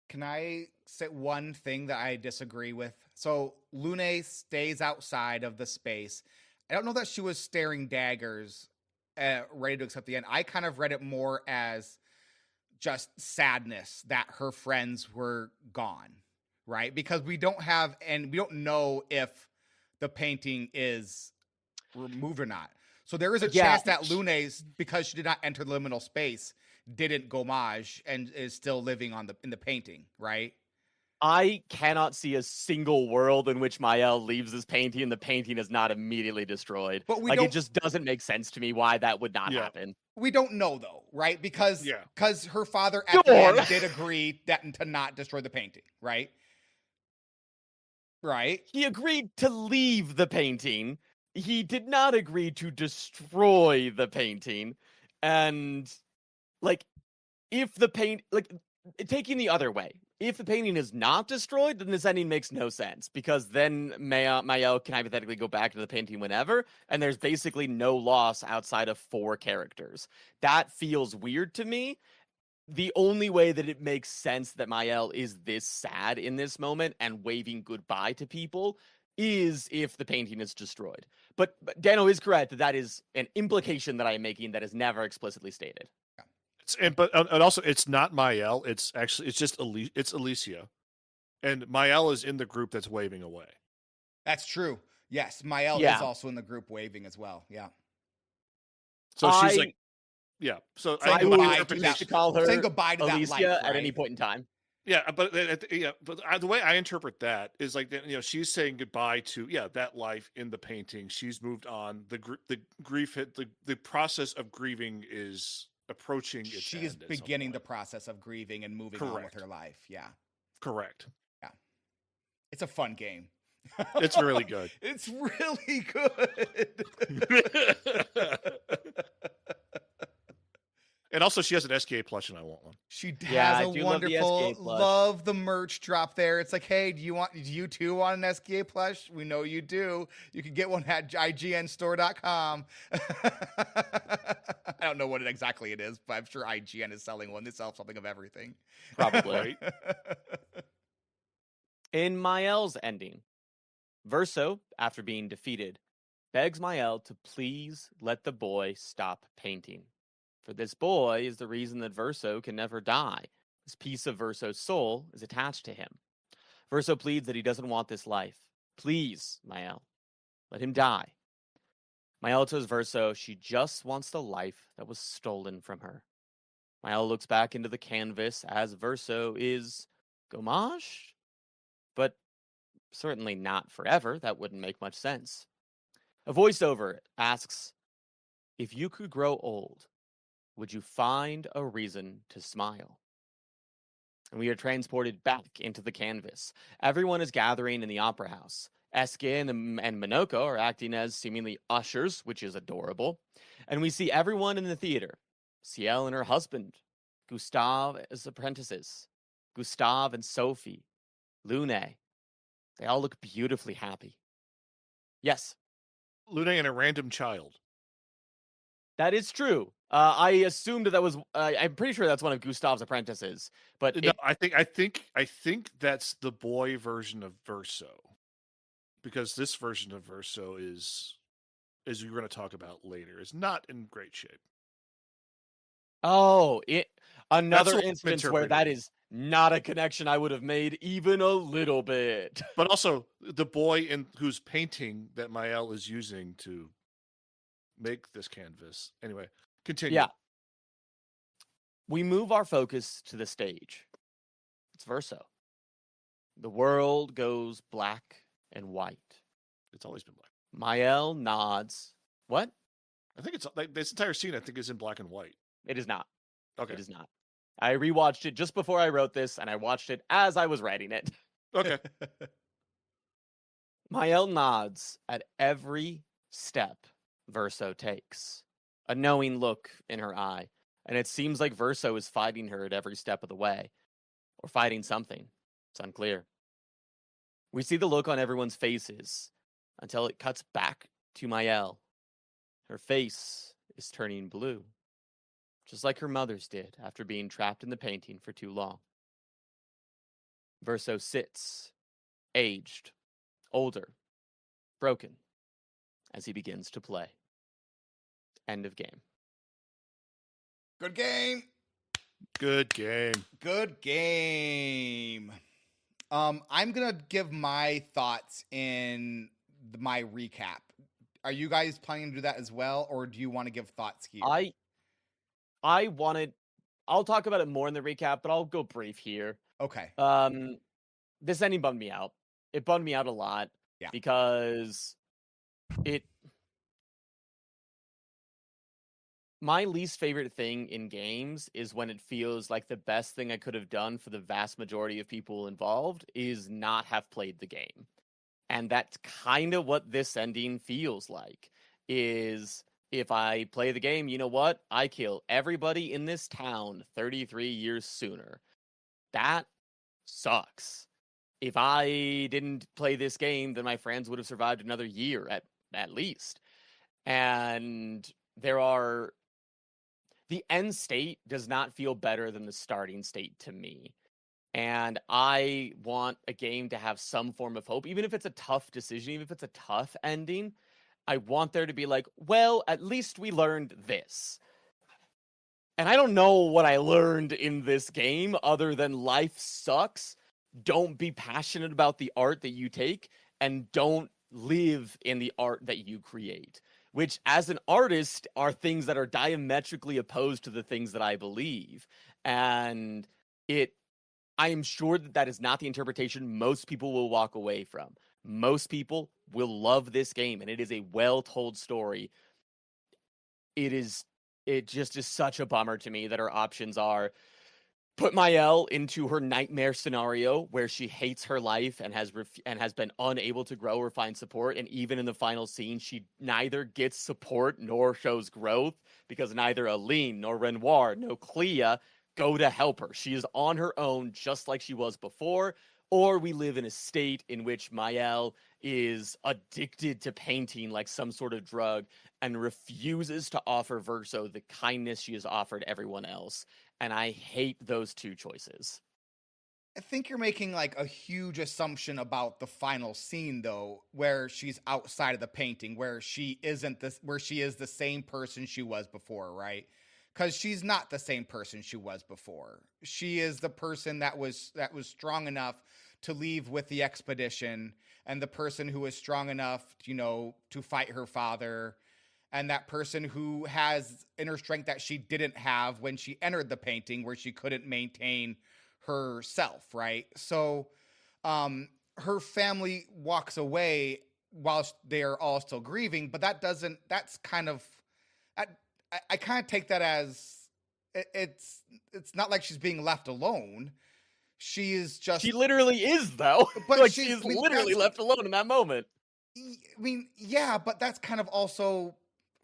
S1: Can I say one thing that I disagree with? So Lune stays outside of the space. I don't know that she was staring daggers, ready to accept the end. I kind of read it more as just sadness that her friends were gone, right? Because we don't know if the painting is removed or not. So there is a chance that Lune's, because she did not enter the liminal space, didn't gommage and is still living in the painting, right?
S3: I cannot see a single world in which Mael leaves this painting and the painting is not immediately destroyed.
S1: But
S3: it just doesn't make sense to me why that would not happen.
S1: We don't know though, right? Because her father at the end did agree to not destroy the painting, right? Right?
S3: He agreed to leave the painting. He did not agree to destroy the painting. And if the taking the other way, if the painting is not destroyed, then this ending makes no sense, because then Mael can hypothetically go back to the painting whenever, and there's basically no loss outside of 4 characters. That feels weird to me. The only way that it makes sense that Mael is this sad in this moment and waving goodbye to people is if the painting is destroyed. But Dano is correct that is an implication that I am making that is never explicitly stated.
S2: And also it's not Mael. It's just Alicia, and Mael is in the group that's waving away.
S1: That's true. Yes, Mael is also in the group waving as well. Yeah.
S2: So she's like, yeah. So
S3: I would call her
S1: saying goodbye to
S3: Alicia
S1: that life, right?
S3: at any point in time.
S2: Yeah, but the way I interpret that is like, she's saying goodbye to that life in the painting. She's moved on. The grief hit the process of grieving is approaching its
S1: she
S2: end
S1: is beginning the process of grieving and moving on with her life. Yeah.
S2: Correct.
S1: Yeah. It's a fun game.
S2: It's really good.
S1: It's really good.
S2: And also, she has an SKA plush, and I want one.
S1: She
S3: Yeah,
S1: has
S3: I
S1: a
S3: do love the
S1: wonderful,
S3: SKA plush.
S1: love the merch drop there. It's like, hey, do you too want an SKA plush? We know you do. You can get one at ignstore.com. I don't know what exactly it is, but I'm sure IGN is selling one. They sell something of everything.
S3: Probably.
S2: Right?
S3: In Mael's ending, Verso, after being defeated, begs Mael to please let the boy stop painting. For this boy is the reason that Verso can never die. This piece of Verso's soul is attached to him. Verso pleads that he doesn't want this life. Please, Mael, let him die. Mael tells Verso she just wants the life that was stolen from her. Mael looks back into the canvas as Verso is gommaged, but certainly not forever. That wouldn't make much sense. A voiceover asks, if you could grow old, would you find a reason to smile? And we are transported back into the canvas. Everyone is gathering in the opera house. Eske and Minoko are acting as seemingly ushers, which is adorable. And we see everyone in the theater. Ciel and her husband. Gustave as apprentices. Gustave and Sophie. Lune. They all look beautifully happy. Yes,
S2: Luna and a random child.
S3: that is true. I assumed that was. I'm pretty sure that's one of Gustave's apprentices. But
S2: No, I think that's the boy version of Verso, because this version of Verso is, as we're going to talk about later, is not in great shape.
S3: Another
S2: what I'm
S3: instance where that
S2: interpreting.
S3: is not a connection I would have made even a little bit.
S2: But also, the boy whose painting that Mael is using to make this canvas. Anyway, continue.
S3: Yeah. We move our focus to the stage. It's Verso. The world goes black and white.
S2: It's always been black.
S3: Mael nods. What?
S2: I think it's like this entire scene. I think is in black and white.
S3: It is not.
S2: Okay.
S3: It is not. I rewatched it just before I wrote this, and I watched it as I was writing it.
S2: Okay.
S3: Mael nods at every step Verso takes, a knowing look in her eye, and it seems like Verso is fighting her at every step of the way, or fighting something. It's unclear. We see the look on everyone's faces until it cuts back to Mael. Her face is turning blue, just like her mother's did after being trapped in the painting for too long. Verso sits, aged, older, broken, as he begins to play. End of game.
S1: Good game.
S2: Good game.
S1: Good game. I'm gonna give my thoughts in my recap. Are you guys planning to do that as well, or do you want to give thoughts here?
S3: I wanted. I'll talk about it more in the recap, but I'll go brief here.
S1: Okay.
S3: This ending bummed me out. It bummed me out a lot.
S1: Yeah.
S3: Because my least favorite thing in games is when it feels like the best thing I could have done for the vast majority of people involved is not have played the game. And that's kind of what this ending feels like, is if I play the game, you know what? I kill everybody in this town 33 years sooner. That sucks. If I didn't play this game, then my friends would have survived another year at least. And the end state does not feel better than the starting state to me. And I want a game to have some form of hope, even if it's a tough decision, even if it's a tough ending. I want there to be like, well, at least we learned this. And I don't know what I learned in this game other than life sucks. Don't be passionate about the art that you take, and don't live in the art that you create, which as an artist are things that are diametrically opposed to the things that I believe. And I am sure that is not the interpretation most people will walk away from. Most people will love this game, and it is a well-told story. It just is such a bummer to me that our options are put Mael into her nightmare scenario where she hates her life and has been unable to grow or find support, and even in the final scene, she neither gets support nor shows growth because neither Aline nor Renoir nor Clea go to help her. She is on her own, just like she was before. Or we live in a state in which Mael is addicted to painting like some sort of drug and refuses to offer Verso the kindness she has offered everyone else. And I hate those two choices.
S1: I think you're making like a huge assumption about the final scene, though, where she's outside of the painting, where she isn't this, where she is the same person she was before, right? Because she's not the same person she was before. She is the person that was strong enough to leave with the expedition, and the person who is strong enough, to fight her father, and that person who has inner strength that she didn't have when she entered the painting, where she couldn't maintain herself, right? So her family walks away whilst they are all still grieving, but that's kind of, I kind of take that as it's not like she's being left alone. She is just,
S3: She literally is, though.
S1: but
S3: Like, she is literally left alone in that moment.
S1: I mean, yeah, but that's kind of also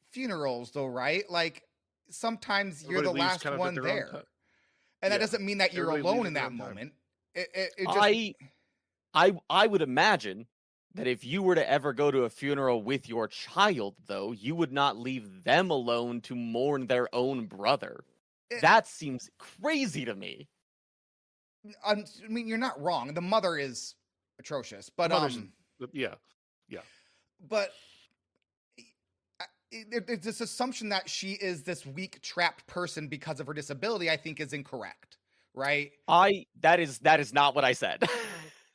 S1: funerals, though, right? Like, sometimes you're the
S2: Everybody leaves
S1: last
S2: kind of at
S1: one
S2: their own
S1: there,
S2: time.
S1: and that
S2: Yeah.
S1: doesn't mean that you're
S2: Everybody
S1: alone
S2: leaves
S1: in
S2: at their
S1: that
S2: own time.
S1: moment. It just,
S3: I would imagine that if you were to ever go to a funeral with your child, though, you would not leave them alone to mourn their own brother. That seems crazy to me.
S1: I mean, you're not wrong. The mother is atrocious, but
S2: Yeah.
S1: but this assumption that she is this weak, trapped person because of her disability, I think, is incorrect, right?
S3: That is not what I said.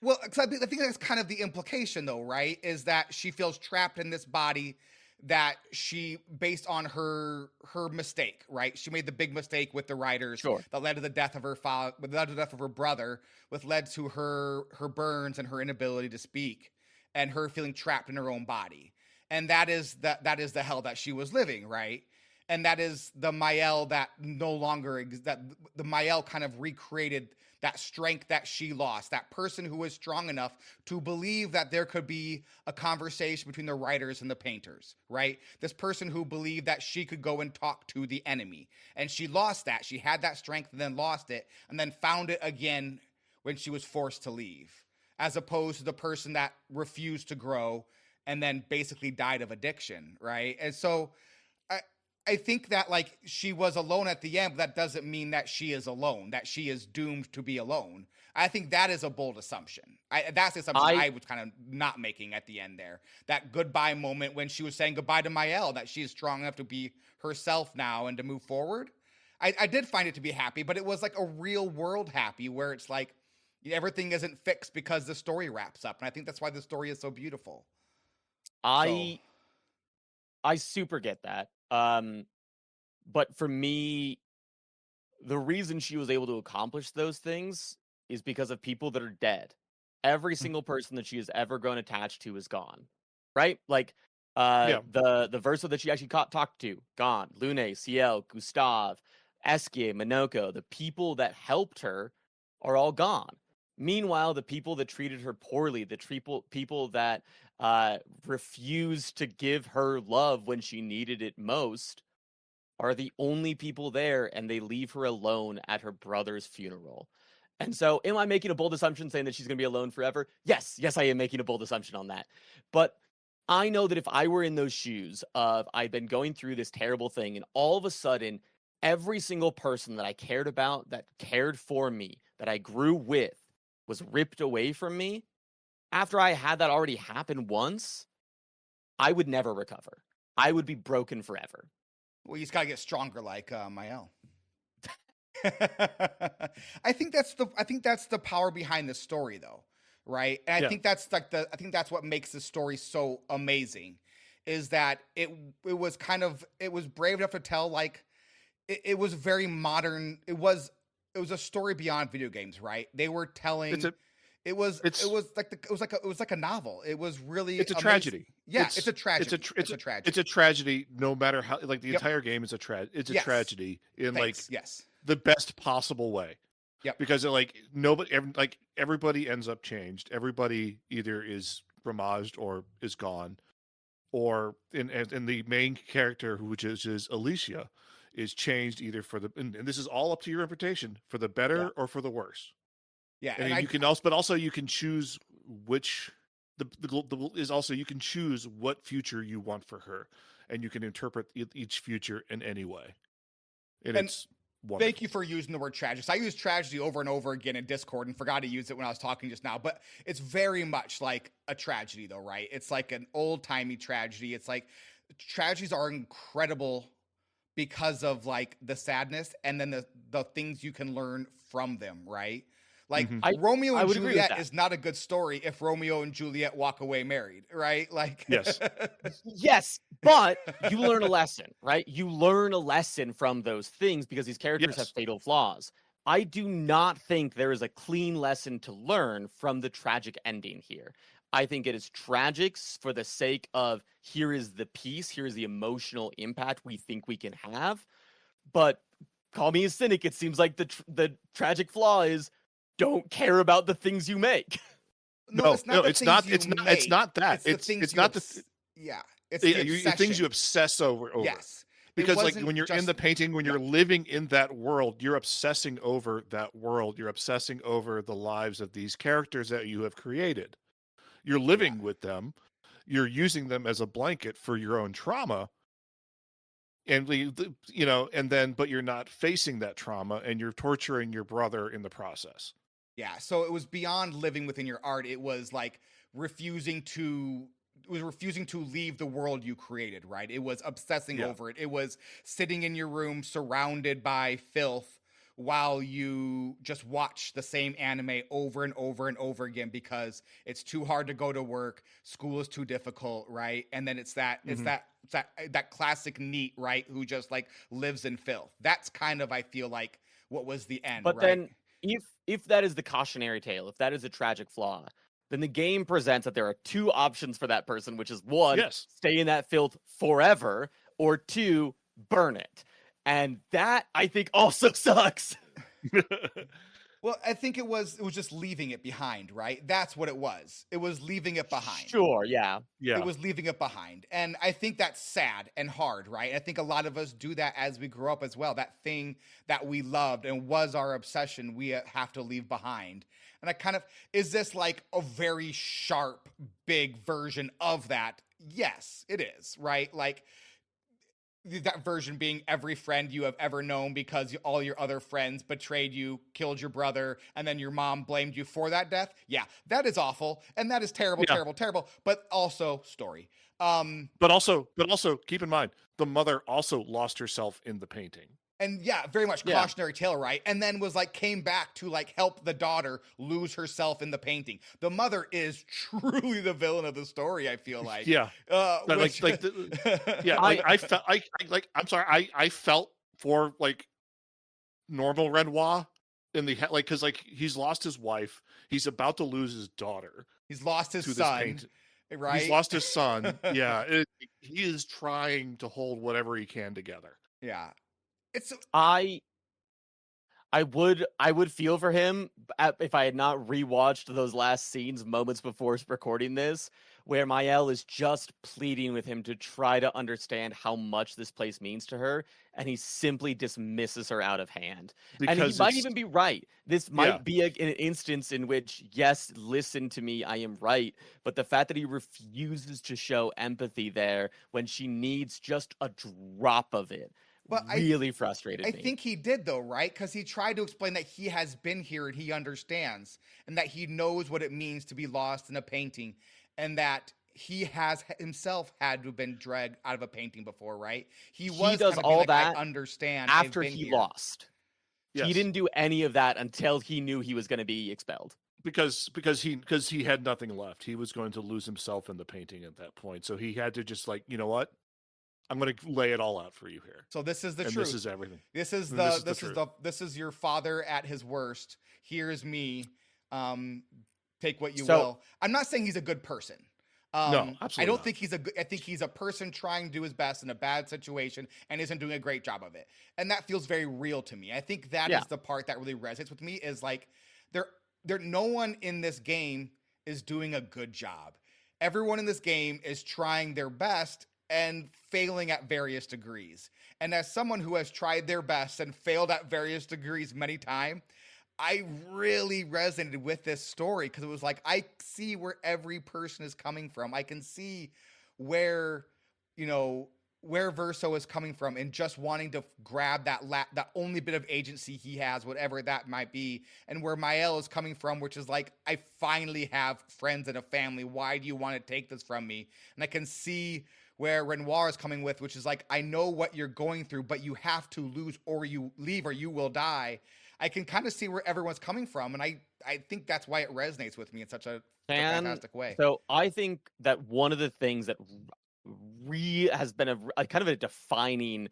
S1: Well, 'cause I think that's kind of the implication, though, right? Is that she feels trapped in this body that she, based on her mistake, right? She made the big mistake with the writers
S3: Sure.
S1: that led to the death of her father, led to the death of her brother, which led to her burns and her inability to speak, and her feeling trapped in her own body. And that is the hell that she was living, right? And that is the Mael that no longer that the Mael kind of recreated that strength that she lost, that person who was strong enough to believe that there could be a conversation between the writers and the painters, right? This person who believed that she could go and talk to the enemy. And she lost that. She had that strength and then lost it, and then found it again when she was forced to leave, as opposed to the person that refused to grow and then basically died of addiction, right? And so I think that, like, she was alone at the end, but that doesn't mean that she is alone, that she is doomed to be alone. I think that is a bold assumption. That's the assumption I was kind of not making at the end there. That goodbye moment when she was saying goodbye to Mael, that she is strong enough to be herself now and to move forward. I did find it to be happy, but it was like a real world happy where it's like everything isn't fixed because the story wraps up. And I think that's why the story is so beautiful.
S3: I super get that. But for me, the reason she was able to accomplish those things is because of people that are dead. Every single person that she has ever grown attached to is gone, right? Like, the Verso that she actually talked to, gone. Lune, Ciel, Gustave, Eskie, Minoko, the people that helped her are all gone. Meanwhile, the people that treated her poorly, the people that refused to give her love when she needed it most, are the only people there, and they leave her alone at her brother's funeral. And so, am I making a bold assumption saying that she's going to be alone forever? Yes, I am making a bold assumption on that. But I know that if I were in those shoes of I've been going through this terrible thing, and all of a sudden, every single person that I cared about, that cared for me, that I grew with, was ripped away from me, after I had that already happen once, I would never recover. I would be broken forever.
S1: Well, you just gotta get stronger, like Mael. I think that's the power behind the story, though, right? And I think that's that's what makes the story so amazing, is that it was brave enough to tell, like, it was very modern. It was a story beyond video games, right? They were telling. It was like a novel. It was really
S2: it's a
S1: amazing.
S2: tragedy.
S1: Yeah, it's a tragedy. It's a tragedy.
S2: It's a tragedy. No matter how, like, the entire game is a tragedy in like the best possible way.
S1: Yep.
S2: Because everybody ends up changed. Everybody either is remaged or is gone, or in the main character, which is Alicia, is changed either for the and this is all up to your interpretation, for the better or for the worse.
S1: Yeah,
S2: And you can also, but also you can choose which is also you can choose what future you want for her, and you can interpret each future in any way. And it's wonderful.
S1: Thank you for using the word tragedy. I use tragedy over and over again in Discord and forgot to use it when I was talking just now, but it's very much like a tragedy though, right? It's like an old-timey tragedy. It's like tragedies are incredible because of like the sadness and then the things you can learn from them, right? Like Romeo and Juliet is not a good story if Romeo and Juliet walk away married, right? Like
S2: yes.
S3: Yes, but you learn a lesson, right? You learn a lesson from those things because these characters have fatal flaws. I do not think there is a clean lesson to learn from the tragic ending here. I think it is tragic for the sake of here is the piece, here is the emotional impact we think we can have. But call me a cynic, it seems like the tragic flaw is don't care about the things you make.
S1: No, it's not.
S2: It's not that. It's not the things you obsess over.
S1: Yes,
S2: because like when you're in the painting, when you're living in that world, you're obsessing over that world. You're obsessing over the lives of these characters that you have created. You're living with them. You're using them as a blanket for your own trauma. And but you're not facing that trauma, and you're torturing your brother in the process.
S1: Yeah, so it was beyond living within your art. It was like refusing to leave the world you created, right? It was obsessing over it. It was sitting in your room surrounded by filth while you just watch the same anime over and over and over again because it's too hard to go to work, school is too difficult, right? And then it's that classic NEET, right, who just like lives in filth. That's kind of, I feel like, what was the end.
S3: But
S1: right?
S3: then if that is the cautionary tale, if that is a tragic flaw, then the game presents that there are two options for that person, which is one, stay in that filth forever, or two, burn it. And that, I think, also sucks.
S1: Well, I think it was just leaving it behind, right? That's what it was. It was leaving it behind.
S3: Sure, yeah.
S1: It was leaving it behind. And I think that's sad and hard, right? I think a lot of us do that as we grow up as well. That thing that we loved and was our obsession, we have to leave behind. And I kind of, is this like a very sharp, big version of that? Yes, it is, right? Like, that version being every friend you have ever known because all your other friends betrayed you, killed your brother, and then your mom blamed you for that death. Yeah, that is awful. And that is terrible, terrible, but also story.
S2: But also keep in mind, the mother also lost herself in the painting.
S1: And yeah, very much cautionary tale, right? And then was like, came back to like help the daughter lose herself in the painting. The mother is truly the villain of the story, I feel like.
S2: Yeah. I felt for like normal Renoir in the, like, cause like he's lost his wife. He's about to lose his daughter.
S1: He's lost his son. Right?
S2: He's lost his son. Yeah. He is trying to hold whatever he can together.
S1: Yeah.
S3: I would feel for him if I had not rewatched those last scenes moments before recording this, where Mael is just pleading with him to try to understand how much this place means to her, and he simply dismisses her out of hand. And he might even be right. This might be an instance in which, yes, listen to me, I am right, but the fact that he refuses to show empathy there when she needs just a drop of it really frustrated me.
S1: I think he did though, right? Because he tried to explain that he has been here and he understands, and that he knows what it means to be lost in a painting, and that he has himself had to have been dragged out of a painting before, right? He does all that. I understand
S3: after he lost. Yes. He didn't do any of that until he knew he was going to be expelled.
S2: Because he had nothing left. He was going to lose himself in the painting at that point. So he had to just like, you know what? I'm going to lay it all out for you here.
S1: So this is the truth.
S2: This is everything.
S1: This is your father at his worst. Here's me. Take what you will. I'm not saying he's a good person.
S2: No,
S1: I
S2: absolutely
S1: don't
S2: not.
S1: think I think he's a person trying to do his best in a bad situation and isn't doing a great job of it. And that feels very real to me. I think that
S3: Yeah.
S1: is the part that really resonates with me is like there no one in this game is doing a good job. Everyone in this game is trying their best and failing at various degrees. And as someone who has tried their best and failed at various degrees many times, I really resonated with this story because it was like I see where every person is coming from. I can see where, you know, where Verso is coming from and just wanting to grab that only bit of agency he has, whatever that might be, and where Mael is coming from, which is like, I finally have friends and a family. Why do you want to take this from me? And I can see where Renoir is coming with, which is like, I know what you're going through, but you have to lose or you leave or you will die. I can kind of see where everyone's coming from, and I think that's why it resonates with me in such a fantastic way.
S3: So I think that one of the things that has been a kind of a defining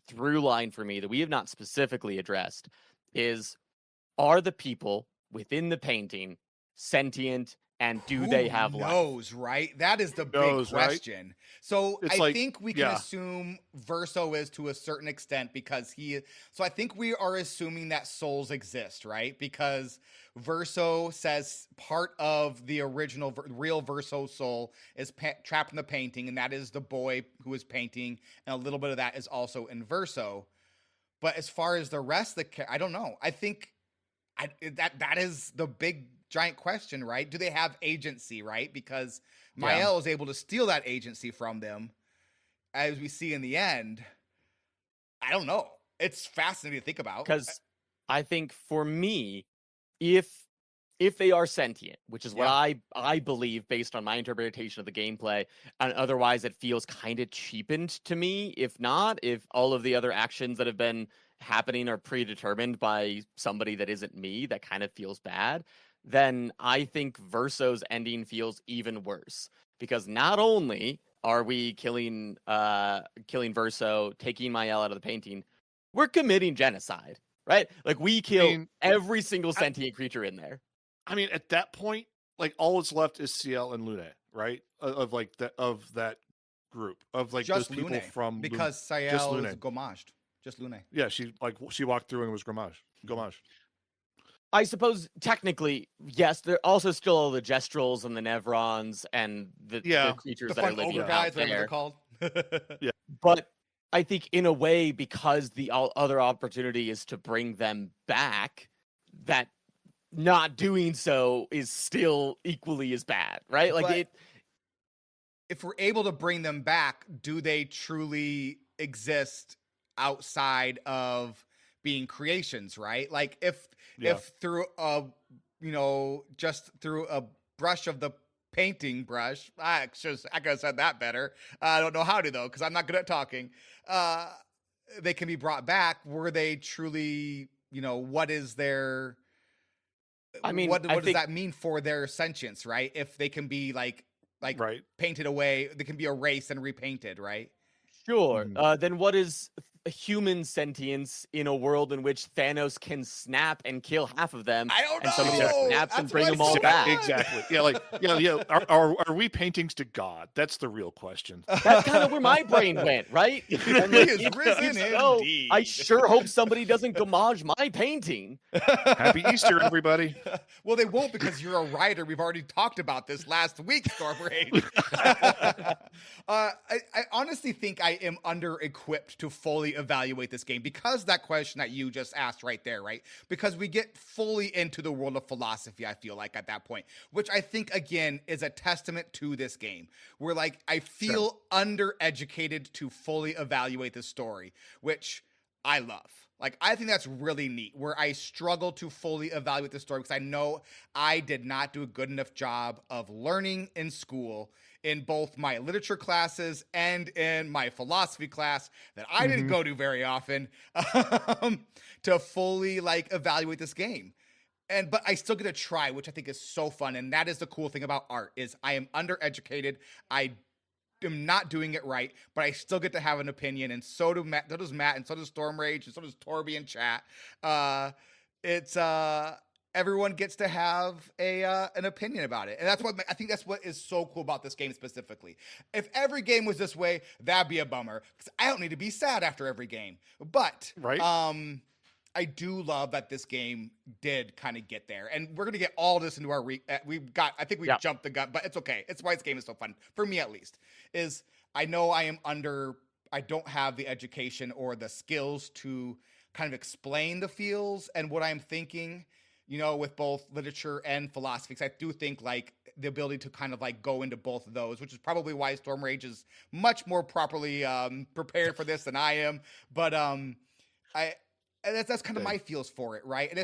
S3: through line for me that we have not specifically addressed is, are the people within the painting sentient, and do they have life?
S1: Knows, right? That is the big
S2: Knows, right?
S1: question. So
S2: It's
S1: I
S2: like,
S1: think we can assume Verso is to a certain extent because so I think we are assuming that souls exist, right? Because Verso says part of the original real Verso soul is trapped in the painting, and that is the boy who is painting, and a little bit of that is also in Verso. But as far as the rest of the I don't know. I think that is the big giant question, right? Do they have agency, right? Because Mael is able to steal that agency from them, as we see in the end. I don't know. It's fascinating to think about.
S3: Because I think for me, if they are sentient, which is what I believe based on my interpretation of the gameplay, and otherwise it feels kind of cheapened to me. If not, if all of the other actions that have been happening are predetermined by somebody that isn't me, that kind of feels bad, then I think Verso's ending feels even worse. Because not only are we killing Verso, taking Mael out of the painting, we're committing genocide, right? Like, we kill every single sentient creature in there.
S2: I mean, at that point, like, all that's left is CL and Lune, right? Of that group of like
S1: just
S2: those people
S1: Lune,
S2: from
S1: because Sayel is gommaged. Just Lune.
S2: Yeah, she walked through and was gommage.
S3: I suppose technically, yes. There also still all the Gestrals and the Nevrons and the creatures that are living out there.
S1: They're called.
S2: Yeah,
S3: but I think in a way, because the other opportunity is to bring them back, that not doing so is still equally as bad, right? Like,
S1: if we're able to bring them back, do they truly exist outside of being creations, right? Like, if through just through a brush of the painting brush, I could have said that better. I don't know how to, though, because I'm not good at talking. They can be brought back. Were they truly, what is their,
S3: I mean,
S1: what does that mean for their sentience, right? If they can be like
S2: right.
S1: painted away, they can be erased and repainted, right?
S3: Sure. Then what is human sentience in a world in which Thanos can snap and kill half of them?
S1: I don't know.
S3: And somebody just snaps and bring them all
S2: back.
S3: back.
S2: Exactly. Yeah. Are we paintings to God? That's the real question.
S3: That's kind of where my brain went, right?
S1: He is risen indeed.
S3: I sure hope somebody doesn't gommage my painting.
S2: Happy Easter, everybody.
S1: Well, they won't, because you're a writer. We've already talked about this last week, Stormrage. I honestly think I am under-equipped to fully evaluate this game, because that question that you just asked right there, right? Because we get fully into the world of philosophy, I feel like, at that point, which I think, again, is a testament to this game, where, like, I feel undereducated to fully evaluate the story, which I love. Like, I think that's really neat, where I struggle to fully evaluate the story because I know I did not do a good enough job of learning in school, in both my literature classes and in my philosophy class that I didn't go to very often, to fully, like, evaluate this game. But I still get to try, which I think is so fun. And that is the cool thing about art, is I am undereducated. I am not doing it right, but I still get to have an opinion, and so does Matt, and so does Stormrage, and so does Torby in chat. everyone gets to have an opinion about it. And that's what I think that's what is so cool about this game specifically. If every game was this way, that'd be a bummer, because I don't need to be sad after every game. But
S2: Right.
S1: I do love that this game did kind of get there. And we're going to get all this into our I think we jumped the gun, but it's okay. It's why this game is so fun, for me at least, is I know I don't have the education or the skills to kind of explain the feels and what I'm thinking, with both literature and philosophy. Because I do think like the ability to kind of like go into both of those, which is probably why Storm Rage is much more properly prepared for this than I am. But that's kind of my feels for it, right? And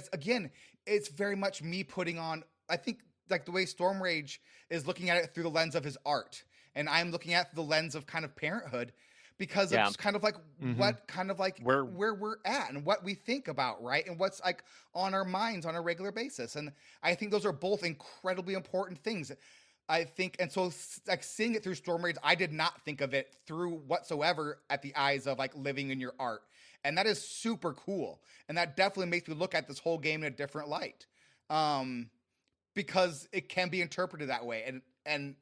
S1: it's very much me putting on, I think, like the way Storm Rage is looking at it through the lens of his art, and I'm looking at the lens of kind of parenthood, because it's kind of like what kind of like where we're at and what we think about, right? And what's like on our minds on a regular basis. And I think those are both incredibly important things. I think, and so like seeing it through Storm Rage, I did not think of it through whatsoever at the eyes of like living in your art. And that is super cool. And that definitely makes me look at this whole game in a different light. Because it can be interpreted that way. And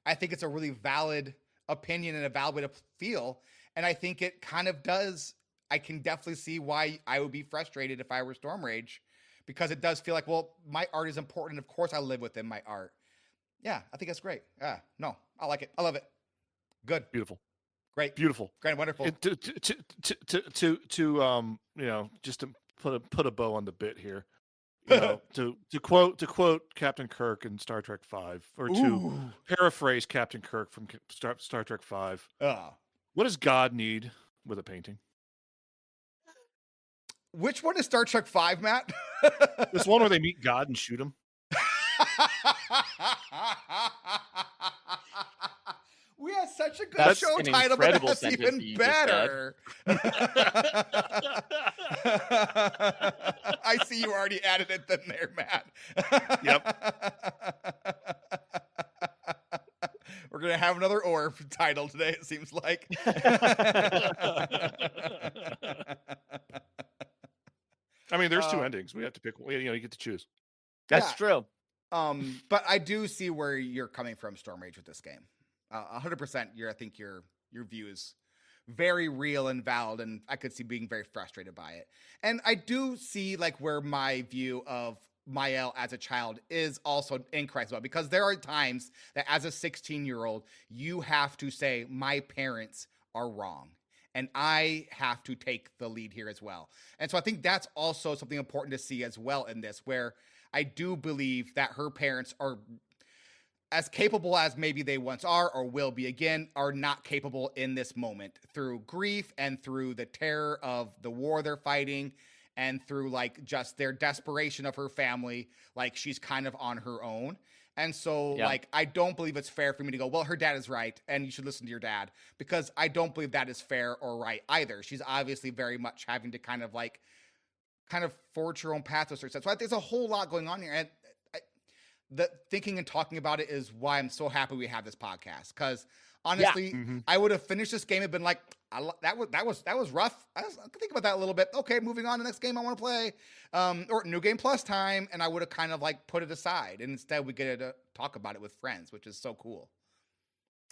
S1: I think it's a really valid opinion and a valid way to feel. And I think it kind of does. I can definitely see why I would be frustrated if I were Storm Rage, because it does feel like, well, my art is important. Of course I live within my art. Yeah, I think that's great. Yeah, no, I like it. I love it. Good.
S2: Beautiful.
S1: Great.
S2: Beautiful.
S1: Great. Wonderful.
S2: To just to put a bow on the bit here. To quote Captain Kirk in Star Trek V, or to paraphrase Captain Kirk from Star Trek V. What does God need with a painting?
S1: Which one is Star Trek V, Matt?
S2: This one where they meet God and shoot him.
S1: We had such a good show title, but that's even better. I see you already added it in there, Matt.
S2: Yep.
S1: We're going to have another Orb title today, it seems like.
S2: I mean, there's two endings. We have to pick one. You get to choose.
S3: That's true.
S1: But I do see where you're coming from, Storm Rage, with this game. 100%. I think your view is very real and valid, and I could see being very frustrated by it. And I do see like where my view of Mael as a child is also incorrect as well, because there are times that as a 16-year-old, you have to say, my parents are wrong, and I have to take the lead here as well. And so I think that's also something important to see as well in this, where I do believe that her parents are as capable as maybe they once are or will be again, are not capable in this moment through grief and through the terror of the war they're fighting and through like just their desperation of her family. Like she's kind of on her own. And so like, I don't believe it's fair for me to go, well, her dad is right and you should listen to your dad, because I don't believe that is fair or right either. She's obviously very much having to kind of forge her own path to a certain extent. So there's a whole lot going on here. And the thinking and talking about it is why I'm so happy we have this podcast. Because honestly, I would have finished this game and been like, that was rough. I could think about that a little bit. Okay, moving on to the next game I want to play, or New Game Plus time, and I would have kind of like put it aside. And instead, we get to talk about it with friends, which is so cool.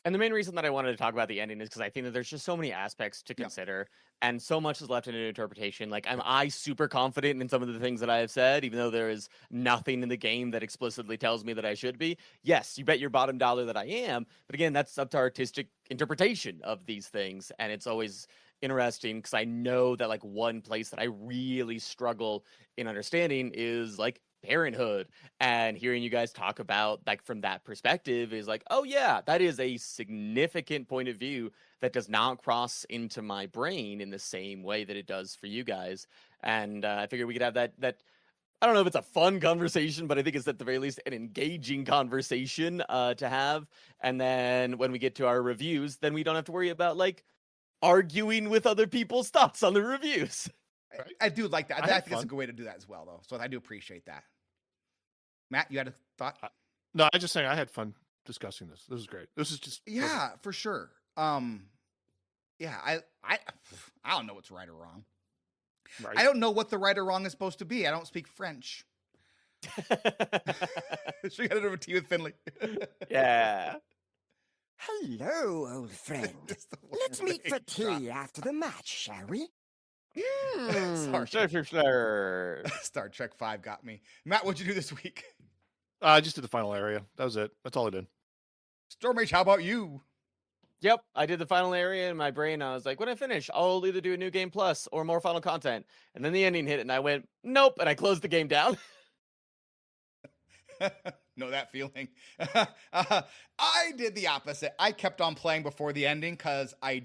S3: And the main reason that I wanted to talk about the ending is because I think that there's just so many aspects to consider, and so much is left in an interpretation. Like, am I super confident in some of the things that I have said, even though there is nothing in the game that explicitly tells me that I should be? Yes, you bet your bottom dollar that I am. But again, that's up to artistic interpretation of these things, and it's always interesting because I know that like one place that I really struggle in understanding is like parenthood, and hearing you guys talk about like from that perspective is like, oh yeah, that is a significant point of view that does not cross into my brain in the same way that it does for you guys. And I figured we could have that I don't know if it's a fun conversation, but I think it's at the very least an engaging conversation to have. And then when we get to our reviews, then we don't have to worry about like arguing with other people's thoughts on the reviews.
S1: I do like that. I think it's a good way to do that as well, though. So I do appreciate that. Matt, you had a thought?
S2: No, I just saying I had fun discussing this. This is great. This is just
S1: perfect. For sure. I don't know what's right or wrong. Right. I don't know what the right or wrong is supposed to be. I don't speak French. She got it over tea with Finley.
S3: Yeah.
S5: Hello, old friend.
S1: Just the one
S5: Let's meet for
S1: leg drop.
S5: tea after the match, shall we?
S1: Sorry. Star Trek 5 got me. Matt, what'd you do this week?
S2: I just did the final area. That was it. That's all I did.
S1: Storm Mage, how about you?
S3: Yep, I did the final area in my brain. I was like, when I finish, I'll either do a new game plus or more final content. And then the ending hit, and I went, nope, and I closed the game down.
S1: Know that feeling. I did the opposite. I kept on playing before the ending because I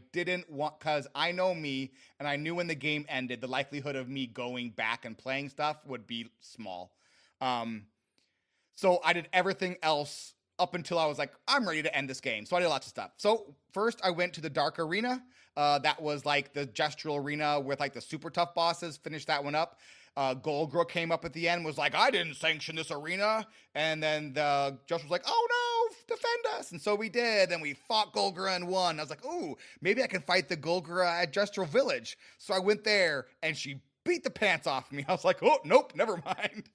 S1: know me, and I knew when the game ended, the likelihood of me going back and playing stuff would be small. So I did everything else up until I was like, I'm ready to end this game. So I did lots of stuff. So first I went to the Dark Arena. That was like the gestural arena with like the super tough bosses. Finished that one up. Golgro came up at the end, was like, I didn't sanction this arena. And then the judge was like, oh no, defend us. And so we did. And we fought Golgro and won. I was like, ooh, maybe I can fight the Golgro at Gestural Village. So I went there and she beat the pants off me. I was like, oh, nope, never mind.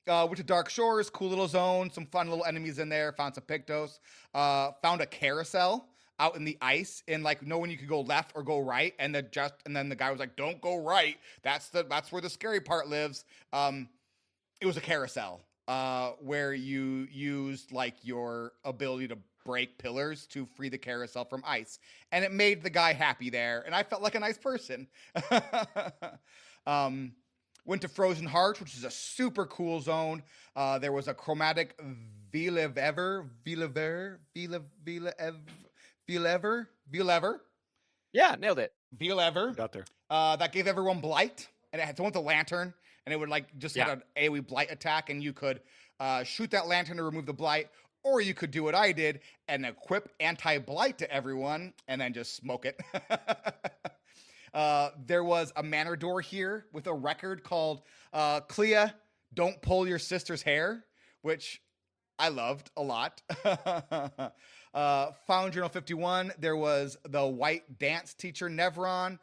S1: Went to Dark Shores, cool little zone, some fun little enemies in there, found some Pictos, found a carousel out in the ice, and like know when you could go left or go right, and then the guy was like, don't go right. That's where the scary part lives. It was a carousel where you used like your ability to break pillars to free the carousel from ice, and it made the guy happy there, and I felt like a nice person. Went to Frozen Hearts, which is a super cool zone. There was a chromatic Vilever.
S3: Yeah, nailed it.
S1: Vilever.
S2: Got there.
S1: That gave everyone blight, and it had someone with a lantern, and it would like just had an AoE blight attack, and you could shoot that lantern to remove the blight, or you could do what I did and equip anti-blight to everyone, and then just smoke it. There was a manor door here with a record called Clea, Don't Pull Your Sister's Hair, which I loved a lot. Found Journal 51. There was the white dance teacher, Nevron.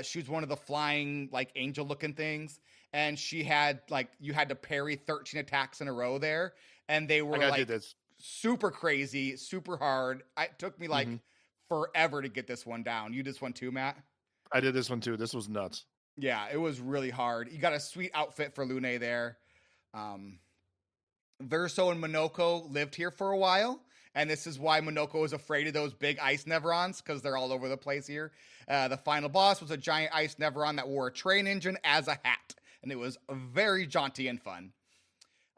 S1: She was one of the flying, like, angel-looking things. And she had, like, you had to parry 13 attacks in a row there. And they were, like, super crazy, super hard. It took me, like, forever to get this one down. You did this one too, Matt?
S2: I did this one too. This was nuts.
S1: Yeah, it was really hard. You got a sweet outfit for Lune there. Verso and Monoko lived here for a while, and this is why Monoko is afraid of those big ice Neverons, because they're all over the place here. The final boss was a giant ice Neveron that wore a train engine as a hat, and it was very jaunty and fun.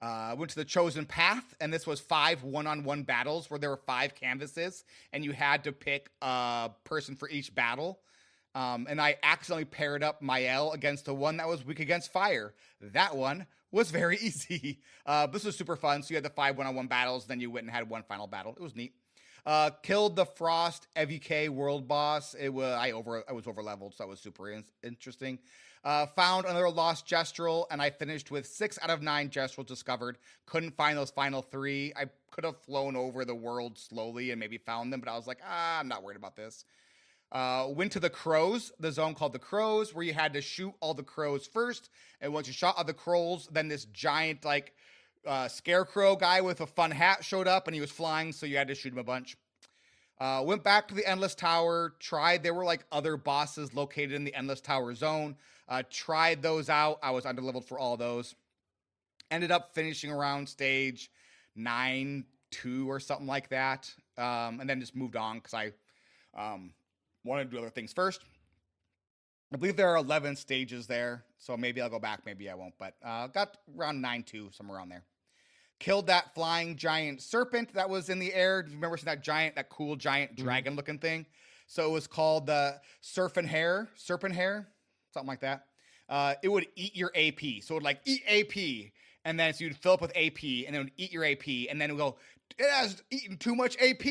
S1: Went to the Chosen Path, and this was 5 one-on-one battles where there were 5 canvases, and you had to pick a person for each battle. And I accidentally paired up Mael against the one that was weak against fire. That one was very easy. This was super fun. So you had the 5 one-on-one battles, then you went and had one final battle. It was neat. Killed the Frost EVK world boss. I was over leveled, so that was super interesting. Found another lost Gestural, and I finished with 6 out of 9 Gestrals discovered. Couldn't find those final 3. I could have flown over the world slowly and maybe found them, but I was like, I'm not worried about this. Went to the Crows, the zone called the Crows, where you had to shoot all the crows first. And once you shot all the crows, then this giant, like, scarecrow guy with a fun hat showed up, and he was flying, so you had to shoot him a bunch. Went back to the Endless Tower, there were, like, other bosses located in the Endless Tower zone. Tried those out. I was underleveled for all those. Ended up finishing around stage 9-2 or something like that. And then just moved on, because I wanted to do other things first. I believe there are 11 stages there, so maybe I'll go back, maybe I won't, but got around 9-2, somewhere around there. Killed that flying giant serpent that was in the air. Do you remember seeing that cool giant dragon-looking thing? So it was called the serpent hair, something like that. It would eat your AP, so it would, like, eat AP, and then so you'd fill up with AP, and then it would eat your AP, and then it would go, it has eaten too much AP.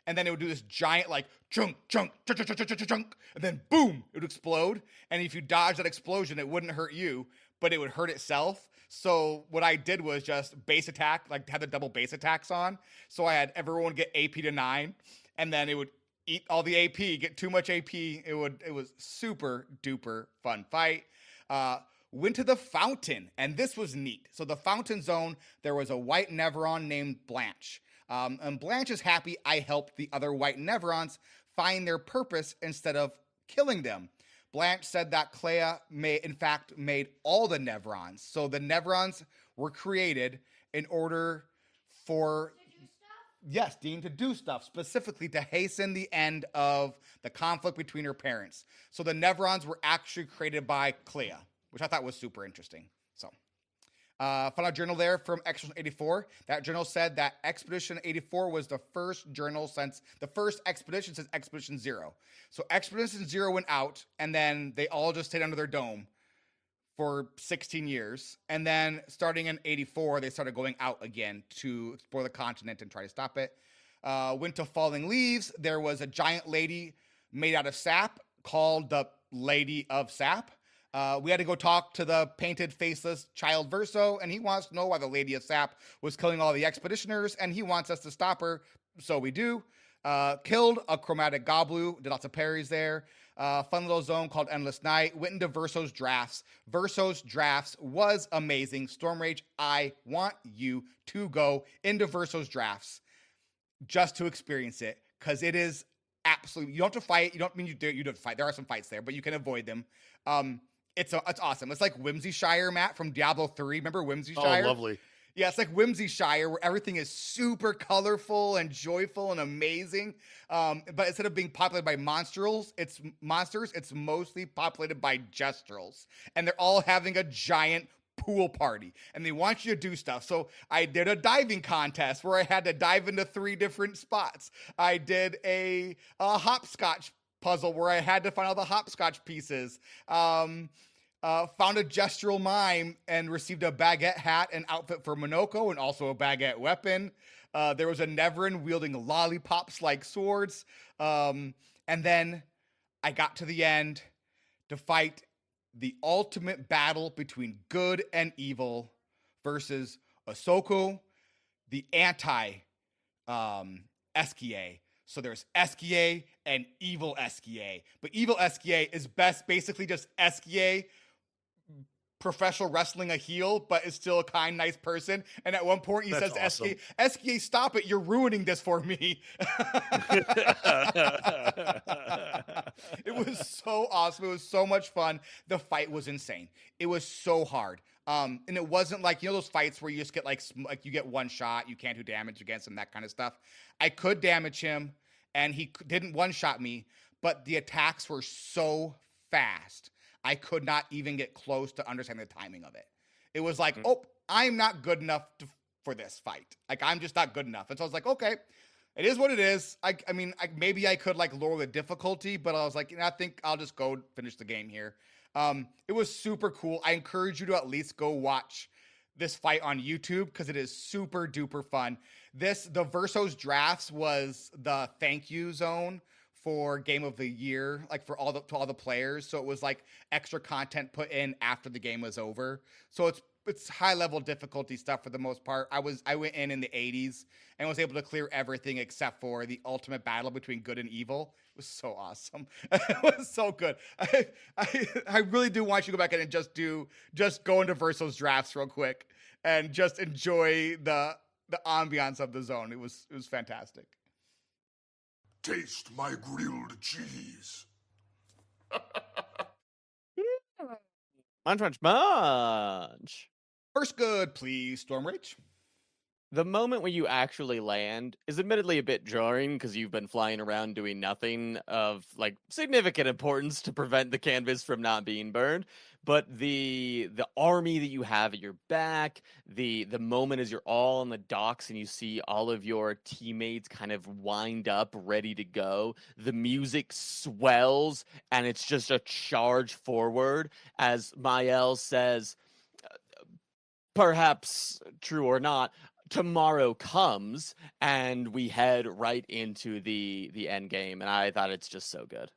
S1: And then it would do this giant, like, chunk, chunk, chunk, chunk, chunk, chunk, chunk, and then boom, it would explode. And if you dodge that explosion, it wouldn't hurt you, but it would hurt itself. So what I did was just base attack, like, had the double base attacks on. So I had everyone get AP to 9, and then it would eat all the AP, get too much AP. It was super duper fun fight. went to the fountain, and this was neat. So the fountain zone, there was a white Neveron named Blanche. And Blanche is happy I helped the other white Neverons find their purpose instead of killing them. Blanche said that Clair in fact made all the Neverons. So the Neverons were created in order for yes, Dean, to do stuff, specifically to hasten the end of the conflict between her parents. So the Neverons were actually created by Clair, which I thought was super interesting. So, found a journal there from Expedition 84. That journal said that Expedition 84 was the first expedition since Expedition 0. So Expedition 0 went out, and then they all just stayed under their dome for 16 years. And then starting in 84, they started going out again to explore the continent and try to stop it. Went to Falling Leaves. There was a giant lady made out of sap called the Lady of Sap. We had to go talk to the painted faceless child Verso, and he wants to know why the Lady of Sap was killing all the expeditioners, and he wants us to stop her. So we do. Killed a chromatic Goblu, did lots of parries there. Fun little zone called Endless Night. Went into Verso's drafts. Verso's drafts was amazing. Storm Rage, I want you to go into Verso's drafts just to experience it, because it is absolutely, you don't have to fight. You don't mean you don't have to fight. There are some fights there, but you can avoid them. It's awesome. It's like Whimsyshire, Matt, from Diablo 3. Remember Whimsyshire?
S2: Oh, lovely.
S1: Yeah, it's like Whimsyshire, where everything is super colorful and joyful and amazing. But instead of being populated by monsters, it's mostly populated by Jestrels. And they're all having a giant pool party. And they want you to do stuff. So I did a diving contest where I had to dive into 3 different spots. I did a hopscotch puzzle where I had to find all the hopscotch pieces. Found a gestural mime and received a baguette hat and outfit for Monoko, and also a baguette weapon. There was a Neverin wielding lollipops like swords. And then I got to the end to fight the ultimate battle between good and evil versus Ahsoka, the anti Eskia. So there's Eskia and evil Eskia. But evil Eskia is basically just Eskia professional wrestling a heel, but is still a kind, nice person. And at one point he says to
S2: awesome.
S1: Eskia, stop it, you're ruining this for me. It was so awesome. It was so much fun. The fight was insane. It was so hard. And it wasn't like, those fights where you just get like you get one shot, you can't do damage against him, that kind of stuff. I could damage him, and he didn't one-shot me, but the attacks were so fast, I could not even get close to understanding the timing of it. It was like, oh, I'm not good enough for this fight. Like, I'm just not good enough. And so I was like, okay, it is what it is. I mean, maybe I could like lower the difficulty, but I was like, I think I'll just go finish the game here. It was super cool. I encourage you to at least go watch this fight on YouTube, because it is super duper fun. The Verso's drafts was the thank you zone for Game of the Year, like to all the players. So it was like extra content put in after the game was over. So it's high level difficulty stuff for the most part. I went in the 80s and was able to clear everything except for the ultimate battle between good and evil. It was so awesome. It was so good. I really do want you to go back in and just go into Verso's drafts real quick and just enjoy the ambiance of the zone. It was fantastic.
S4: Taste my grilled cheese.
S3: Munch.
S1: First good, please, Storm Rage.
S3: The moment where you actually land is admittedly a bit jarring, because you've been flying around doing nothing of like significant importance to prevent the canvas from not being burned. But the army that you have at your back, the moment as you're all on the docks and you see all of your teammates kind of wind up, ready to go, the music swells and it's just a charge forward as Mael says, perhaps true or not, tomorrow comes, and we head right into the end game, and I thought it's just so good.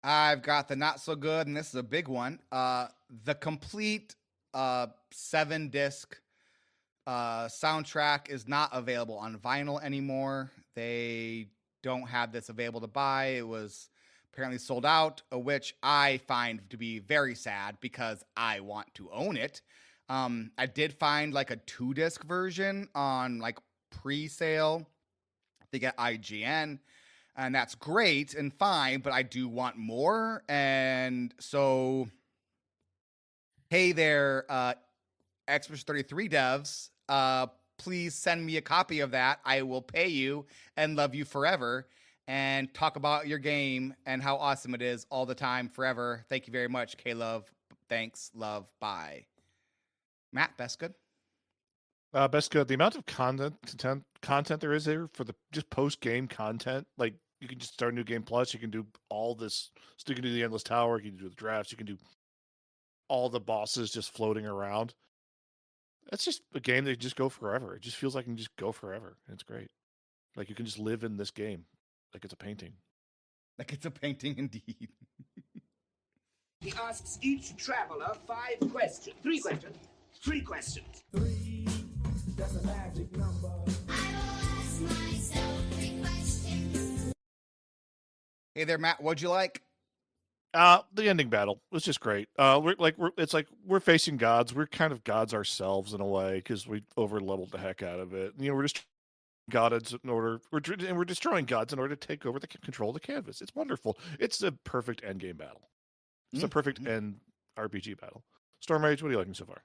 S1: I've got the not so good, and this is a big one. The complete 7-disc soundtrack is not available on vinyl anymore. They don't have this available to buy. It was apparently sold out, which I find to be very sad because I want to own it. I did find like a 2-disc version on like pre-sale, I think at IGN, and that's great and fine, but I do want more. And so, hey there, Expedition 33 devs, please send me a copy of that. I will pay you and love you forever and talk about your game and how awesome it is all the time, forever. Thank you very much, K-Love. Thanks, love, bye. Matt, best good?
S2: Best good. The amount of content there is there for the just post-game content, like you can just start a new game plus, you can do all this, so you can do the Endless Tower, you can do the drafts, you can do all the bosses just floating around. It's just a game that just go forever. It just feels like it can just go forever. It's great. Like you can just live in this game like it's a painting.
S1: Like it's a painting indeed.
S7: He asks each traveler 5 questions. 3 questions. 3 questions.
S6: 3, that's a magic number.
S1: Hey there, Matt. What'd you like?
S2: The ending battle was just great. We're facing gods. We're kind of gods ourselves in a way because we over leveled the heck out of it. You know, we're just gods in order. We're destroying gods in order to take over the control of the canvas. It's wonderful. It's a perfect end game battle. It's a perfect end RPG battle. Storm Rage, what are you liking so far?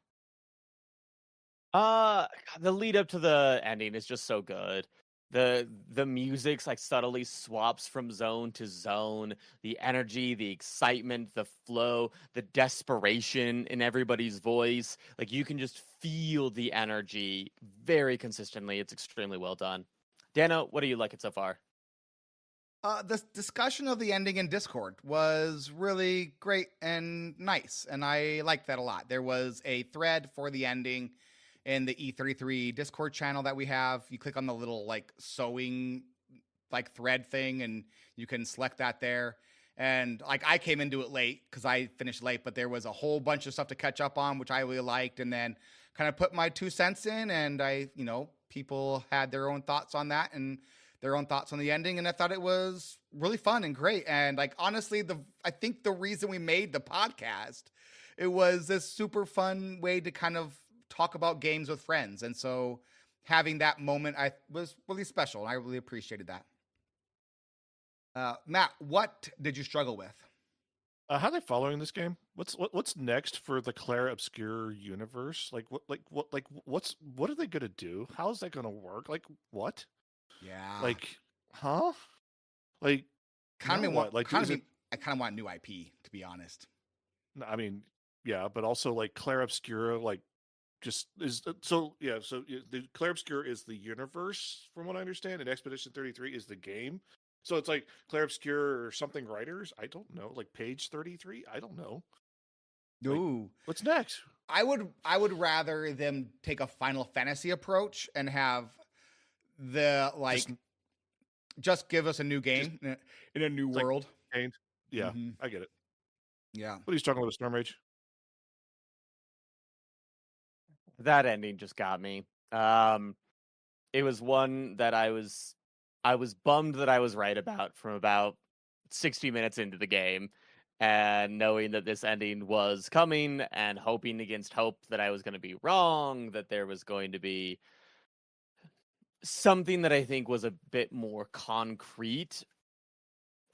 S3: The lead up to the ending is just so good. The music's like subtly swaps from zone to zone. The energy, the excitement, the flow, the desperation in everybody's voice. Like you can just feel the energy very consistently. It's extremely well done. Dano, what do you like it so far?
S1: The discussion of the ending in Discord was really great and nice, and I liked that a lot. There was a thread for the ending in the E33 Discord channel that we have. You click on the little like sewing like thread thing and you can select that there. And like I came into it late because I finished late, but there was a whole bunch of stuff to catch up on, which I really liked, and then kind of put my 2 cents in, and people had their own thoughts on that and their own thoughts on the ending, and I thought it was really fun and great. And like honestly, I think the reason we made the podcast, it was this super fun way to kind of talk about games with friends. And so having that moment was really special, and I really appreciated that. Matt, what did you struggle with?
S2: How are they following this game? What's next for the Clair Obscur universe? What are they gonna do? How is that gonna work? Like what?
S1: Yeah.
S2: Like, huh? Like,
S1: kind of
S2: what?
S1: want
S2: Like,
S1: I kind of want new IP, to be honest.
S2: I mean, yeah, but also like Clair Obscur, like, just is so yeah. So the Clair Obscur is the universe, from what I understand, and Expedition 33 is the game. So it's like Clair Obscur or something writers. I don't know. Like Page 33. I don't know.
S1: Ooh.
S2: What's next?
S1: I would rather them take a Final Fantasy approach and have the just give us a new game in a new world.
S2: Yeah, I get it.
S1: Yeah.
S2: What are you struggling with, Storm Rage?
S3: That ending just got me. It was one that I was bummed that I was right about from about 60 minutes into the game, and knowing that this ending was coming and hoping against hope that I was going to be wrong, that there was going to be something that I think was a bit more concrete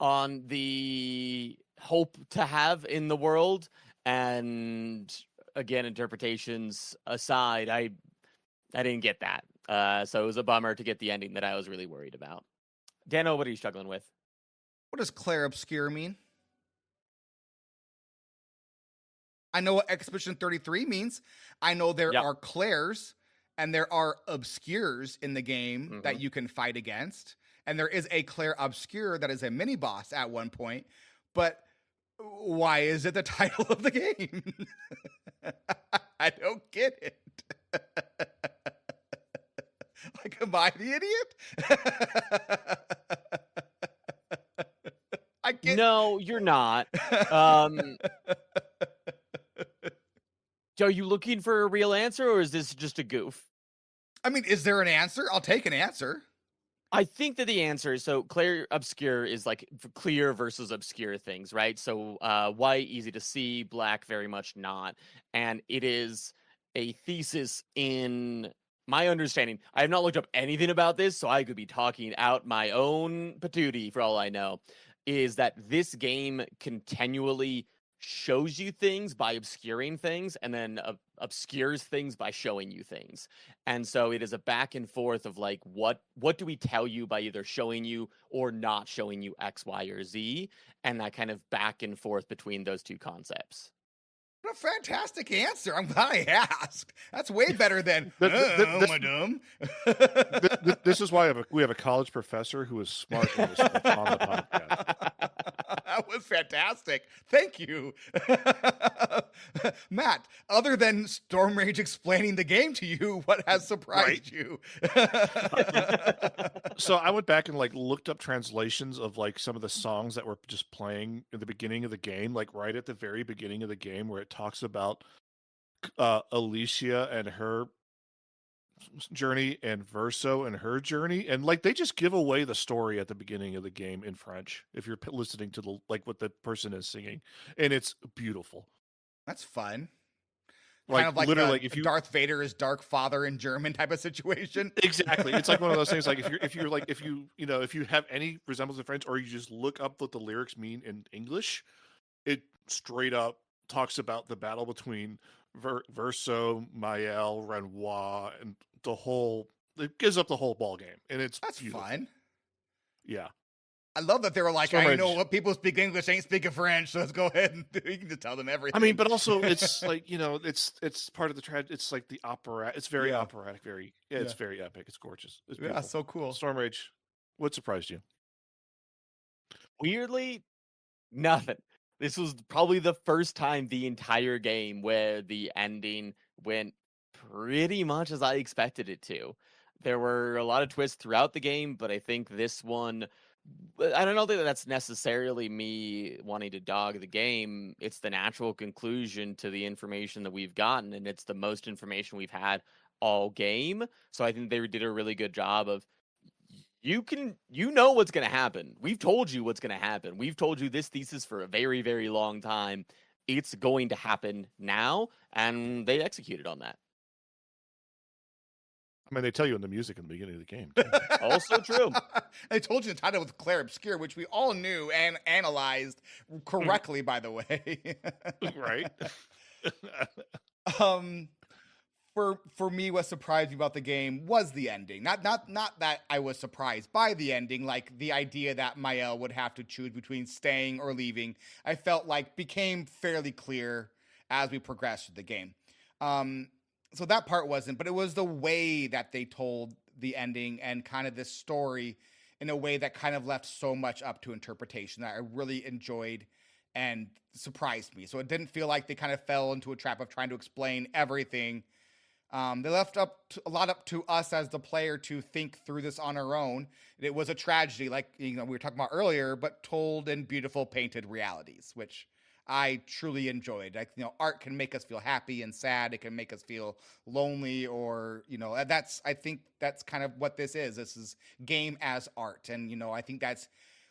S3: on the hope to have in the world. And again, interpretations aside, I didn't get that. So it was a bummer to get the ending that I was really worried about. Dano, what are you struggling with?
S1: What does Clair Obscur mean? I know what Expedition 33 means. I know there are Clairs and there are Obscures in the game that you can fight against. And there is a Clair Obscur that is a mini boss at one point. But why is it the title of the game? I don't get it. Like, am I the idiot? I get.
S3: No, you're not. Are you looking for a real answer, or is this just a goof?
S1: I mean, is there an answer? I'll take an answer.
S3: I think that the answer is so Clair Obscur is like clear versus obscure things, right? So white, easy to see, black, very much not. And it is a thesis in my understanding. I have not looked up anything about this, so I could be talking out my own patootie for all I know. Is that this game continually shows you things by obscuring things and then obscures things by showing you things. And so it is a back and forth of like what do we tell you by either showing you or not showing you X, Y, or Z, and that kind of back and forth between those two concepts.
S1: What a fantastic answer. I'm glad I asked. That's way better than, madam.
S2: This is why we have a college professor who is smart on the podcast.
S1: That was fantastic. Thank you. Matt, other than Storm Rage explaining the game to you, what has surprised you?
S2: So I went back and like looked up translations of like some of the songs that were just playing in the beginning of the game, like right at the very beginning of the game, where it talks about Alicia and her journey and Verso and her journey, and like they just give away the story at the beginning of the game in French if you're listening to the like what the person is singing, and it's beautiful.
S1: That's fun.
S2: Like,
S1: kind of like
S2: literally, like if you
S1: Darth Vader is Dark Father in German type of situation.
S2: Exactly, it's like one of those things. Like if you have any resemblance to French, or you just look up what the lyrics mean in English, it straight up talks about the battle between Verso, Mael, Renoir, and the whole. It gives up the whole ball game, and
S1: That's
S2: beautiful.
S1: fun.
S2: Yeah.
S1: I love that they were like,
S2: Storm
S1: I
S2: Rage.
S1: know what people speak English ain't speaking French, so let's go ahead and you can just tell them everything.
S2: I mean, but also it's like, it's part of the it's like the opera. It's very
S1: Yeah.
S2: operatic, it's very epic. It's gorgeous. It's beautiful.
S1: so cool.
S2: Storm Rage, what surprised you?
S3: Weirdly, nothing. This was probably the first time the entire game where the ending went pretty much as I expected it to. There were a lot of twists throughout the game, but I think this one, I don't know that that's necessarily me wanting to dog the game. It's the natural conclusion to the information that we've gotten, and it's the most information we've had all game. So I think they did a really good job of you know what's going to happen. We've told you what's going to happen. We've told you this thesis for a very, very long time. It's going to happen now, and they executed on that.
S2: I mean, they tell you in the music in the beginning of the game.
S3: Also true.
S1: I told you the title was Clair Obscur, which we all knew and analyzed correctly, by the way.
S2: Right.
S1: For me, what surprised me about the game was the ending. Not that I was surprised by the ending, like the idea that Mael would have to choose between staying or leaving. I felt like became fairly clear as we progressed through the game. So that part wasn't, but it was the way that they told the ending and kind of this story in a way that kind of left so much up to interpretation that I really enjoyed and surprised me. So it didn't feel like they kind of fell into a trap of trying to explain everything. They left a lot up to us as the player to think through this on our own. It was a tragedy, like we were talking about earlier, but told in beautiful painted realities, which I truly enjoyed. Like, art can make us feel happy and sad. It can make us feel lonely, or, I think that's kind of what this is. This is game as art. And, I think that's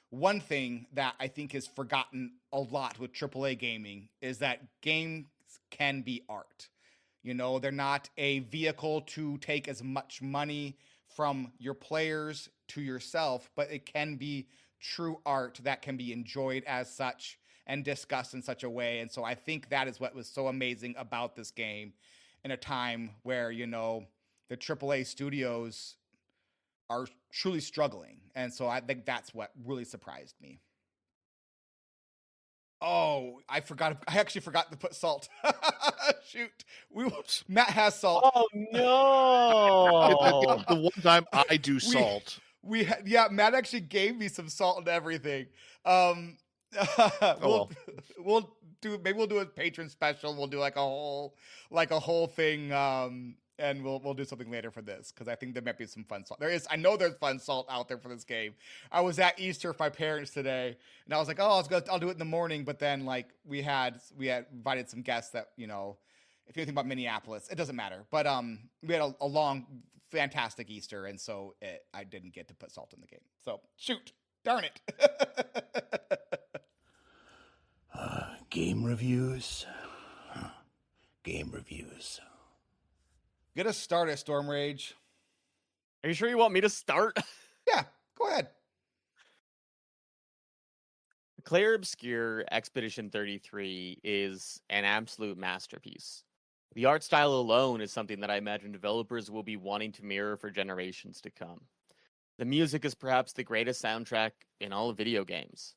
S1: one thing that I think is forgotten a lot with AAA gaming is that games can be art. They're not a vehicle to take as much money from your players to yourself, but it can be true art that can be enjoyed as such and discussed in such a way. And so I think that is what was so amazing about this game in a time where, the AAA studios are truly struggling. And so I think that's what really surprised me. Oh, I actually forgot to put salt. Shoot. Matt has salt.
S3: Oh, no.
S2: The one time I do salt.
S1: Matt actually gave me some salt and everything. We'll do a patron special. We'll do like a whole thing, and we'll do something later for this because I think there might be some fun salt. I know there's fun salt out there for this game. I was at Easter with my parents today, and I was like, I'll do it in the morning. But then like we had invited some guests that if you think about Minneapolis, it doesn't matter. But we had a long fantastic Easter, and so I didn't get to put salt in the game. So shoot, darn it.
S4: Game reviews. Game reviews.
S1: Get us started, Storm Rage.
S3: Are you sure you want me to start?
S1: Yeah, go ahead.
S3: Clair Obscur Expedition 33 is an absolute masterpiece. The art style alone is something that I imagine developers will be wanting to mirror for generations to come. The music is perhaps the greatest soundtrack in all of video games.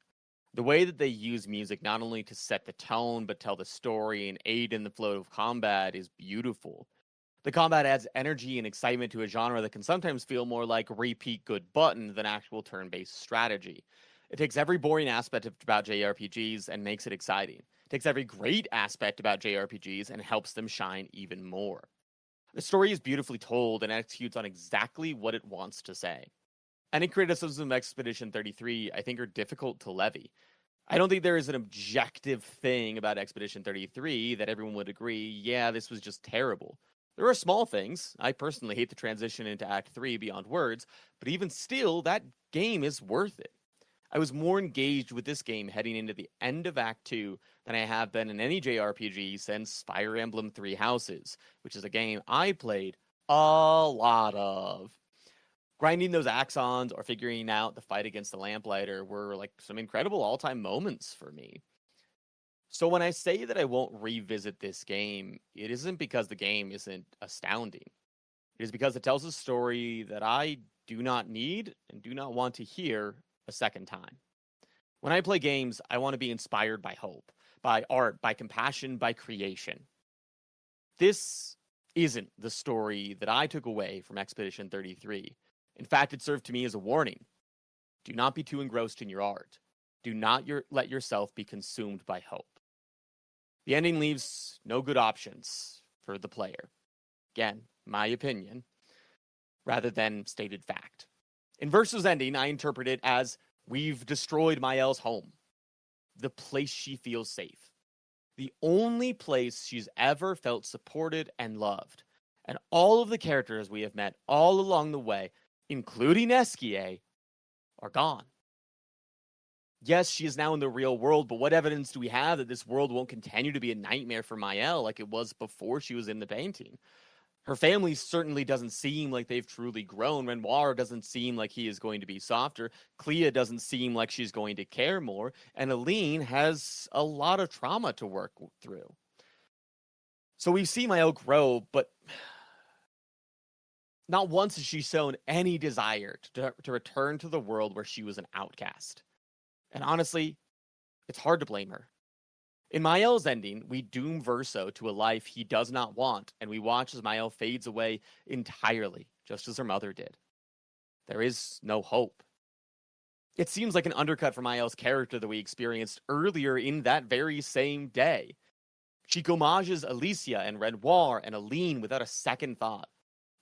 S3: The way that they use music not only to set the tone, but tell the story and aid in the flow of combat is beautiful. The combat adds energy and excitement to a genre that can sometimes feel more like repeat good button than actual turn-based strategy. It takes every boring aspect about JRPGs and makes it exciting. It takes every great aspect about JRPGs and helps them shine even more. The story is beautifully told and executes on exactly what it wants to say. Any criticisms of Expedition 33, I think, are difficult to levy. I don't think there is an objective thing about Expedition 33 that everyone would agree, yeah, this was just terrible. There are small things. I personally hate the transition into Act 3 beyond words, but even still, that game is worth it. I was more engaged with this game heading into the end of Act 2 than I have been in any JRPG since Fire Emblem Three Houses, which is a game I played a lot of. Grinding those axons or figuring out the fight against the Lamplighter were like some incredible all-time moments for me. So when I say that I won't revisit this game, it isn't because the game isn't astounding. It is because it tells a story that I do not need and do not want to hear a second time. When I play games, I want to be inspired by hope, by art, by compassion, by creation. This isn't the story that I took away from Expedition 33. In fact, it served to me as a warning. Do not be too engrossed in your art. Do not let yourself be consumed by hope. The ending leaves no good options for the player. Again, my opinion, rather than stated fact. In Versa's ending, I interpret it as, we've destroyed Mael's home. The place she feels safe. The only place she's ever felt supported and loved. And all of the characters we have met all along the way, including Esquier, are gone. Yes, she is now in the real world, but what evidence do we have that this world won't continue to be a nightmare for Mael like it was before she was in the painting? Her family certainly doesn't seem like they've truly grown. Renoir doesn't seem like he is going to be softer. Clea doesn't seem like she's going to care more. And Aline has a lot of trauma to work through. So we see Mael grow, but not once has she shown any desire to return to the world where she was an outcast. And honestly, it's hard to blame her. In Mael's ending, we doom Verso to a life he does not want, and we watch as Mael fades away entirely, just as her mother did. There is no hope. It seems like an undercut for Mael's character that we experienced earlier in that very same day. She homages Alicia and Renoir and Aline without a second thought.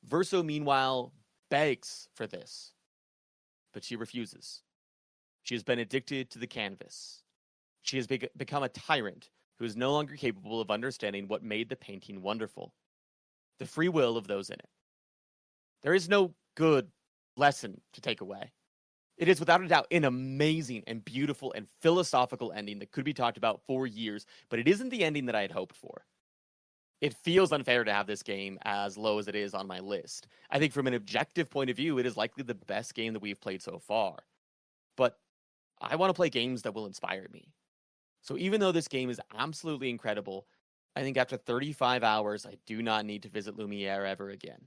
S3: Verso, meanwhile, begs for this, but she refuses. She has been addicted to the canvas. She has become a tyrant who is no longer capable of understanding what made the painting wonderful. The free will of those in it. There is no good lesson to take away. It is without a doubt an amazing and beautiful and philosophical ending that could be talked about for years, but it isn't the ending that I had hoped for. It feels unfair to have this game as low as it is on my list. I think from an objective point of view, it is likely the best game that we've played so far. But I want to play games that will inspire me. So even though this game is absolutely incredible, I think after 35 hours, I do not need to visit Lumiere ever again.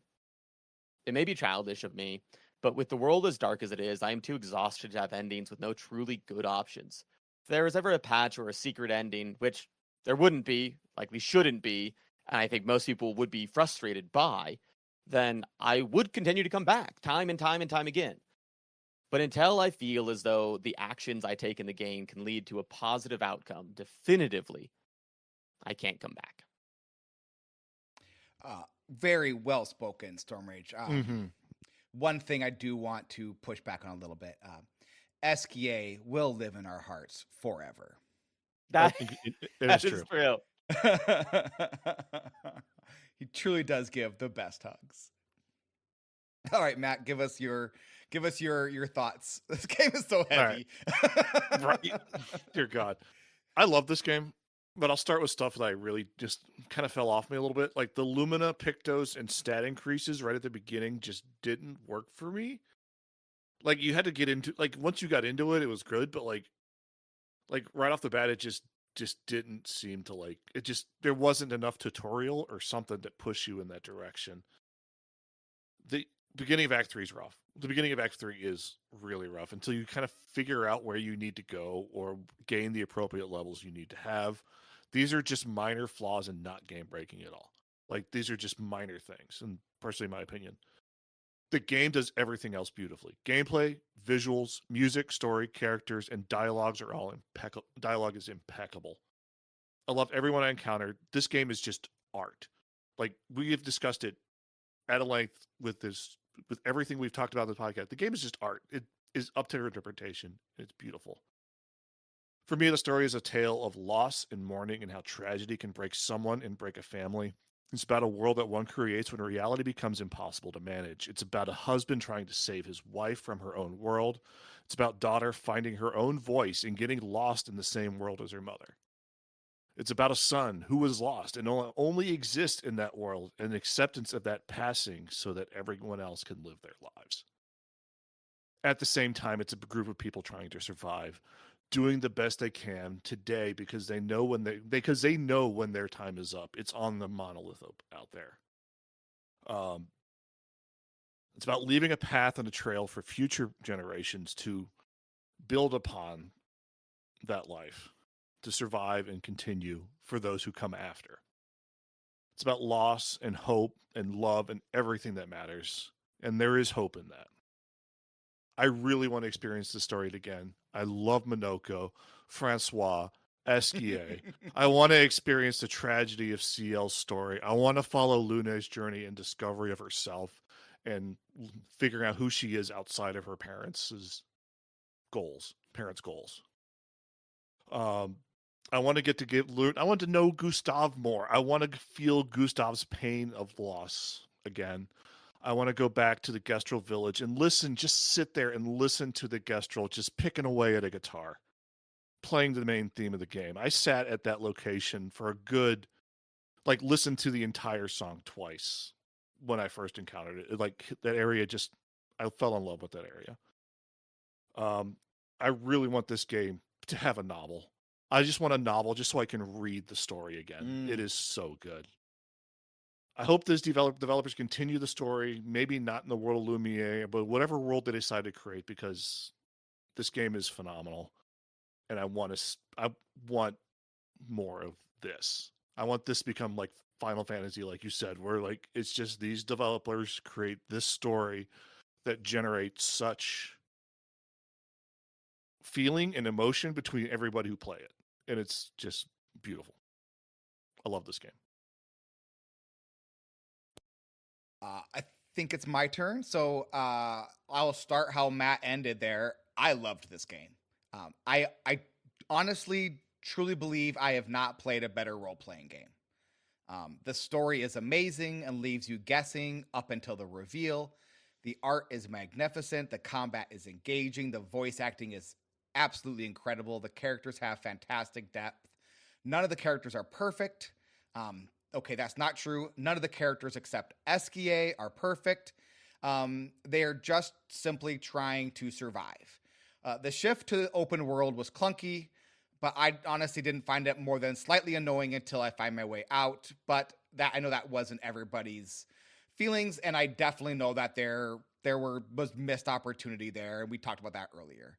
S3: It may be childish of me, but with the world as dark as it is, I am too exhausted to have endings with no truly good options. If there was ever a patch or a secret ending, which there wouldn't be, likely shouldn't be, and I think most people would be frustrated by, then I would continue to come back time and time and time again. But until I feel as though the actions I take in the game can lead to a positive outcome, definitively, I can't come back.
S1: Very well spoken, Storm Rage. One thing I do want to push back on a little bit. Esquier will live in our hearts forever.
S3: That
S2: is
S3: is
S2: true.
S3: true.
S1: He truly does give the best hugs. All right, Matt, give us your thoughts. This game is so heavy.
S2: Right. Dear God. I love this game, but I'll start with stuff that I really just kind of fell off me a little bit. Like the Lumina, Pictos, and stat increases right at the beginning just didn't work for me. Like you had to get into like once you got into it, it was good, but like right off the bat, it just didn't seem to like it. Just there wasn't enough tutorial or something that pushed you in that direction. The beginning of Act 3 is rough. The beginning of Act 3 is really rough until you kind of figure out where you need to go or gain the appropriate levels you need to have. These are just minor flaws and not game breaking at all. Like these are just minor things, and personally, in my opinion, the game does everything else beautifully. Gameplay, visuals, music, story, characters, and dialogues are all impeccable. Dialogue is impeccable. I love everyone I encountered. This game is just art. Like we have discussed it at a length with everything we've talked about in the podcast. The game is just art. It is up to interpretation. It's beautiful. For me, the story is a tale of loss and mourning and how tragedy can break someone and break a family. It's about a world that one creates when reality becomes impossible to manage. It's about a husband trying to save his wife from her own world. It's about daughter finding her own voice and getting lost in the same world as her mother. It's about a son who was lost and only exists in that world and acceptance of that passing so that everyone else can live their lives. At the same time, it's a group of people trying to survive, doing the best they can today because they know when their time is up. It's on the monolith out there. It's about leaving a path and a trail for future generations to build upon that life, to survive and continue for those who come after. It's about loss and hope and love and everything that matters. And there is hope in that. I really want to experience this story again. I love Minoko, Francois, Esquier. I want to experience the tragedy of CL's story. I want to follow Luna's journey and discovery of herself and figuring out who she is outside of her parents' goals. I want to I want to know Gustav more. I want to feel Gustav's pain of loss again. I want to go back to the Gestrel village and just sit there and listen to the Gestrel just picking away at a guitar, playing the main theme of the game. I sat at that location for a good, listened to the entire song twice when I first encountered it. That area I fell in love with that area. I really want this game to have a novel. I just want a novel just so I can read the story again. It is so good. I hope these developers continue the story, maybe not in the world of Lumiere, but whatever world they decide to create, because this game is phenomenal. And I want more of this. I want this to become like Final Fantasy, like you said, where it's just these developers create this story that generates such feeling and emotion between everybody who play it. And it's just beautiful. I love this game.
S1: I think it's my turn. So I'll start how Matt ended there. I loved this game. I honestly, truly believe I have not played a better role-playing game. The story is amazing and leaves you guessing up until the reveal. The art is magnificent. The combat is engaging. The voice acting is absolutely incredible. The characters have fantastic depth. None of the characters are perfect. Okay, that's not true. None of the characters except Esquier are perfect. They are just simply trying to survive. The shift to the open world was clunky, but I honestly didn't find it more than slightly annoying until I find my way out. But I know that wasn't everybody's feelings, and I definitely know that there was missed opportunity there, and we talked about that earlier.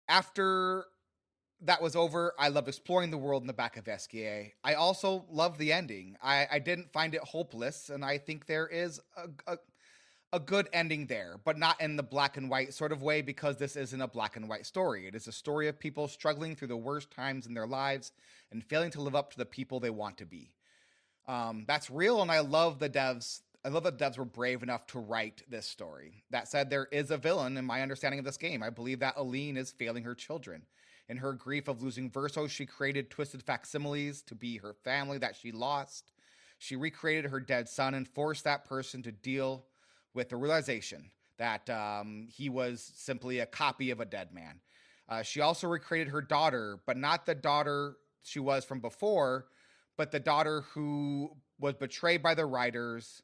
S1: After that was over, I loved exploring the world in the back of Esquier. I also love the ending. I didn't find it hopeless, and I think there is a good ending there, but not in the black and white sort of way, because this isn't a black and white story. It is a story of people struggling through the worst times in their lives and failing to live up to the people they want to be. That's real, and I love the devs. I love that devs were brave enough to write this story. That said, there is a villain in my understanding of this game. I believe that Aline is failing her children. In her grief of losing Verso, she created twisted facsimiles to be her family that she lost. She recreated her dead son and forced that person to deal with the realization that he was simply a copy of a dead man. She also recreated her daughter, but not the daughter she was from before, but the daughter who was betrayed by the writers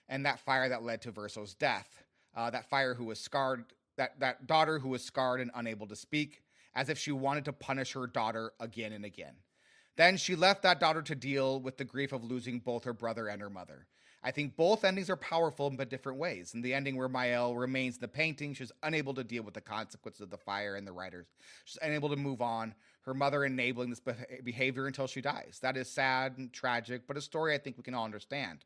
S1: and that fire that led to Verso's death. That fire who was scarred, that daughter who was scarred and unable to speak, as if she wanted to punish her daughter again and again. Then she left that daughter to deal with the grief of losing both her brother and her mother. I think both endings are powerful but different ways. In the ending where Mael remains in the painting, she's unable to deal with the consequences of the fire and the writers. She's unable to move on, her mother enabling this behavior until she dies. That is sad and tragic, but a story I think we can all understand.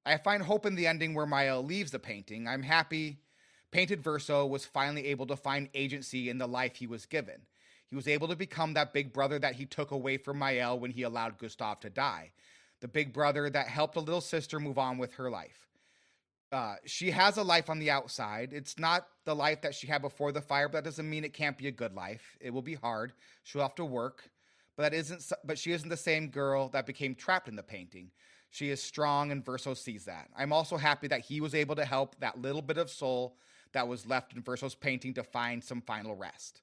S1: I find hope in the ending where Mael leaves the painting. I'm happy Painted Verso was finally able to find agency in the life he was given. He was able to become that big brother that he took away from Mael when he allowed Gustav to die. The big brother that helped a little sister move on with her life. She has a life on the outside. It's not the life that she had before the fire, but that doesn't mean it can't be a good life. It will be hard. She'll have to work, but she isn't the same girl that became trapped in the painting. She is strong, and Verso sees that. I'm also happy that he was able to help that little bit of soul that was left in Verso's painting to find some final rest.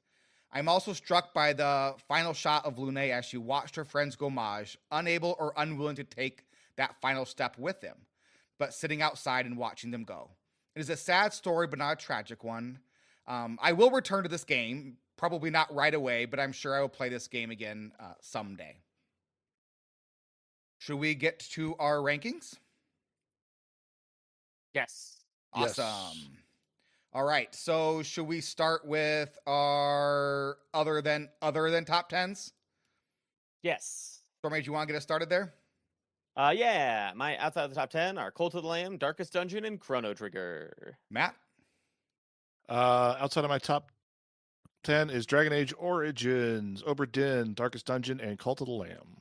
S1: I'm also struck by the final shot of Lune as she watched her friends go mage, unable or unwilling to take that final step with them, but sitting outside and watching them go. It is a sad story, but not a tragic one. I will return to this game, probably not right away, but I'm sure I will play this game again someday. Should we get to our rankings?
S3: Yes.
S1: Awesome.
S2: Yes.
S1: All right, so should we start with our other than top 10s?
S3: Yes.
S1: Stormage, you want to get us started there?
S3: Yeah. My outside of the top 10 are Cult of the Lamb, Darkest Dungeon, and Chrono Trigger.
S1: Matt?
S2: Outside of my top 10 is Dragon Age Origins, Obra Dinn, Darkest Dungeon, and Cult of the Lamb.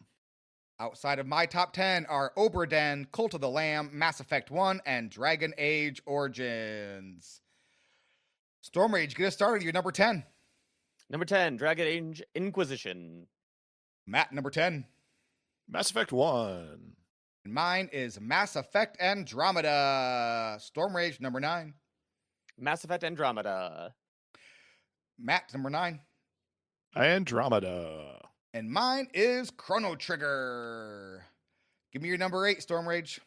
S1: Outside of my top 10 are Obra Dinn, Cult of the Lamb, Mass Effect 1, and Dragon Age Origins. Stormrage, get us started with your number 10.
S3: Number 10, Dragon Age Inquisition.
S1: Matt, number 10.
S2: Mass Effect 1.
S1: And mine is Mass Effect Andromeda. Stormrage, number 9.
S3: Mass Effect Andromeda.
S1: Matt, number 9.
S2: Andromeda.
S1: And mine is Chrono Trigger. Give me your number 8, Stormrage.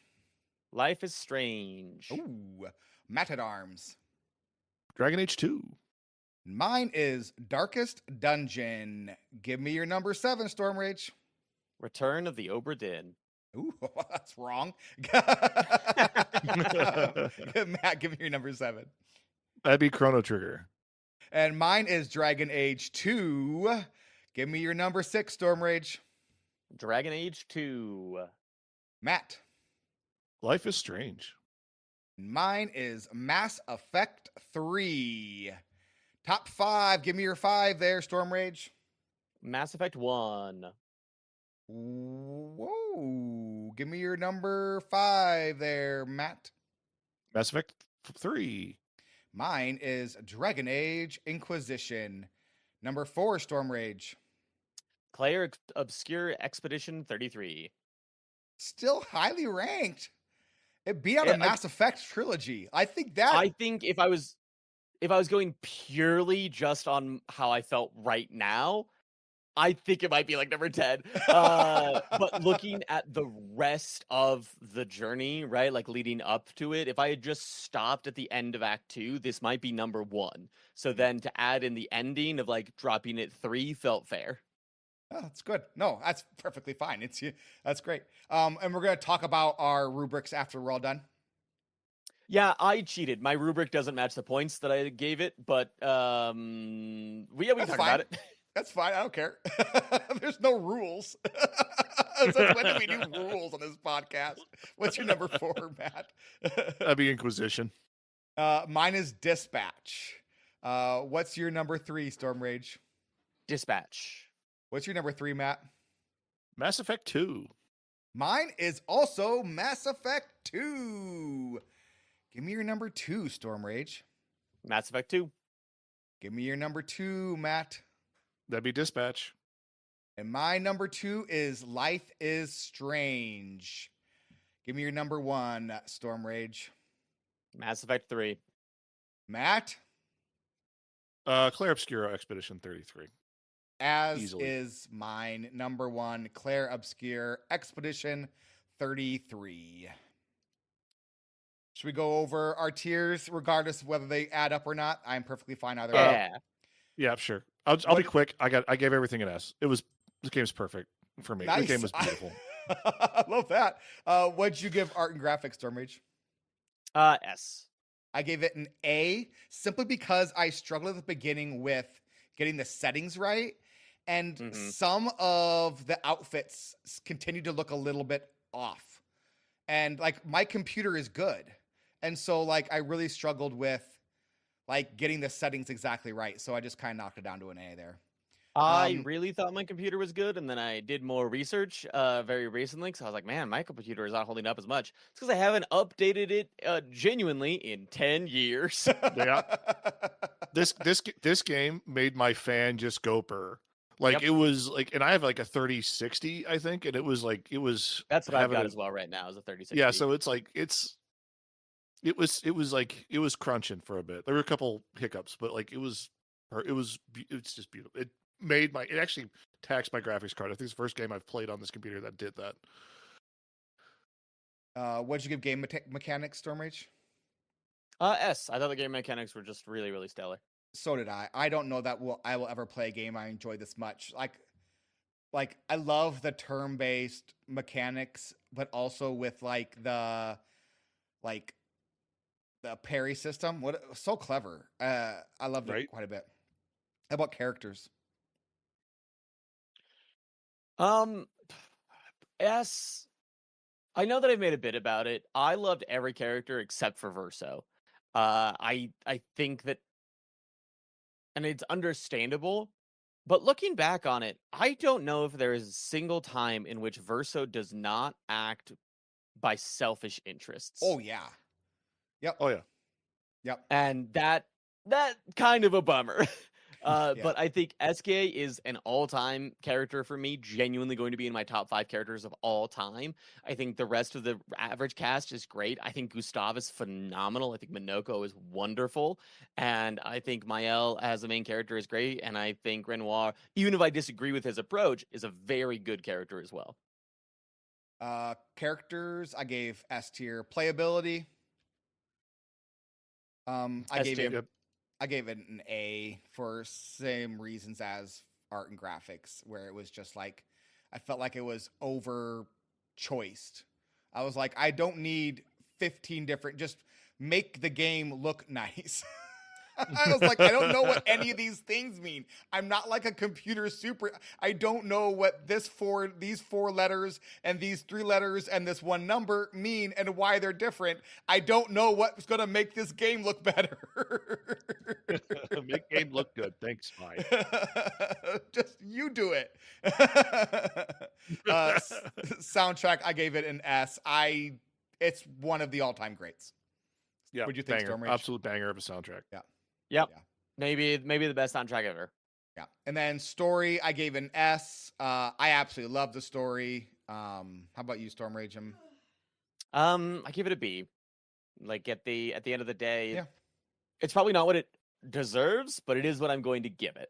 S3: Life is Strange.
S1: Ooh, Matt at Arms.
S2: Dragon Age 2.
S1: Mine is Darkest Dungeon. Give me your number 7, Stormrage.
S3: Return of the Obra Dinn.
S1: Ooh, that's wrong. Matt, give me your number 7.
S2: That'd be Chrono Trigger.
S1: And mine is Dragon Age 2. Give me your number 6, Stormrage.
S3: Dragon Age 2.
S1: Matt.
S2: Life is Strange.
S1: Mine is Mass Effect 3. Top 5. Give me your 5 there, Stormrage.
S3: Mass Effect 1.
S1: Whoa. Give me your number 5 there, Matt.
S2: Mass Effect 3.
S1: Mine is Dragon Age Inquisition. Number 4, Stormrage.
S3: Clair Obscur Expedition 33.
S1: Still highly ranked. It beat out a Mass Effect trilogy. I think
S3: if I was going purely just on how I felt right now, I think it might be like number 10. But looking at the rest of the journey, right, like leading up to it, if I had just stopped at the end of Act 2, this might be number 1. So then to add in the ending of like dropping it 3 felt fair.
S1: Oh, that's good. No, that's perfectly fine. That's great. And we're going to talk about our rubrics after we're all done.
S3: Yeah, I cheated. My rubric doesn't match the points that I gave it, but we can talk about it.
S1: That's fine. I don't care. There's no rules. Since when do we do rules on this podcast? What's your number 4, Matt?
S2: That'd be Inquisition.
S1: Mine is Dispatch. What's your number 3, Stormrage?
S3: Dispatch.
S1: What's your number 3, Matt?
S2: Mass Effect 2.
S1: Mine is also Mass Effect 2. Give me your number 2, Stormrage.
S3: Mass Effect 2.
S1: Give me your number 2, Matt.
S2: That'd be Dispatch.
S1: And my number 2 is Life is Strange. Give me your number 1, Storm Rage.
S3: Mass Effect 3.
S1: Matt?
S2: Clair Obscur Expedition 33.
S1: As
S2: Easily.
S1: is mine. Number 1, Clair Obscur Expedition 33. Should we go over our tiers, regardless of whether they add up or not? I'm perfectly fine either way.
S3: Yeah.
S2: Yeah, sure. I'll be
S1: What-
S2: quick. I gave everything an S. This game's perfect for me. The
S1: Nice.
S2: game was beautiful.
S1: I love that. What'd you give art and graphics, Stormrage?
S3: S.
S1: I gave it an A simply because I struggled at the beginning with getting the settings right. And
S3: Mhm.
S1: some of the outfits continue to look a little bit off. And like my computer is good. And so like I really struggled with like getting the settings exactly right. So I just kind of knocked it down to an A there.
S3: I really thought my computer was good, and then I did more research very recently because I was like, man, my computer is not holding up as much. It's because I haven't updated it genuinely in 10 years.
S2: Yeah. This game made my fan just go purr. Like
S3: Yep.
S2: it was like, and I have like a 3060, I think, and it was
S3: That's what I've
S2: having
S3: got
S2: a-
S3: as well right now is a 3060.
S2: Yeah, so it's like it was crunching for a bit. There were a couple hiccups, but like it's just beautiful. It actually taxed my graphics card. I think it's the first game I've played on this computer that did that.
S1: What'd you give game mechanics, Stormrage?
S3: S. I thought the game mechanics were just really, really stellar.
S1: So did I. I don't know that I will ever play a game I enjoy this much. Like I love the turn-based mechanics, but also with the parry system. So clever. I loved it
S2: Right.
S1: quite a bit. How about characters?
S3: S. I know that I've made a bit about it. I loved every character except for Verso. I think that, and it's understandable, but looking back on it, I don't know if there is a single time in which Verso does not act by selfish interests.
S1: Oh yeah. Yep.
S2: Oh yeah.
S1: Yep.
S3: And that kind of a bummer.
S1: Yeah.
S3: But I think SK is an all-time character for me, genuinely going to be in my top 5 characters of all time. I think the rest of the average cast is great. I think Gustav is phenomenal. I think Minoko is wonderful. And I think Mael as the main character is great. And I think Renoir, even if I disagree with his approach, is a very good character as well.
S1: Characters, I gave S tier. Playability, I
S3: S
S1: gave
S3: tier.
S1: it I gave it an A for same reasons as art and graphics, where it was just like I felt like it was over choiced. I was like, I don't need 15 different, just make the game look nice. I was like, I don't know what any of these things mean. I'm not like a computer super. I don't know what these 4 letters and these 3 letters and this one number mean and why they're different. I don't know what's going to make this game look better.
S2: Make game look good. Thanks, bye.
S1: Just you do it. Soundtrack, I gave it an S. It's one of the all-time greats.
S2: Yeah.
S1: What'd you think,
S2: banger,
S1: Storm Rage?
S2: absolute banger of a soundtrack.
S3: Yep.
S1: Yeah.
S3: Maybe the best soundtrack ever.
S1: Yeah. And then story, I gave an S. I absolutely love the story. How about you, Storm Rage?
S3: I give it a B. Like at the end of the day,
S1: Yeah.
S3: it's probably not what it deserves, but it is what I'm going to give it.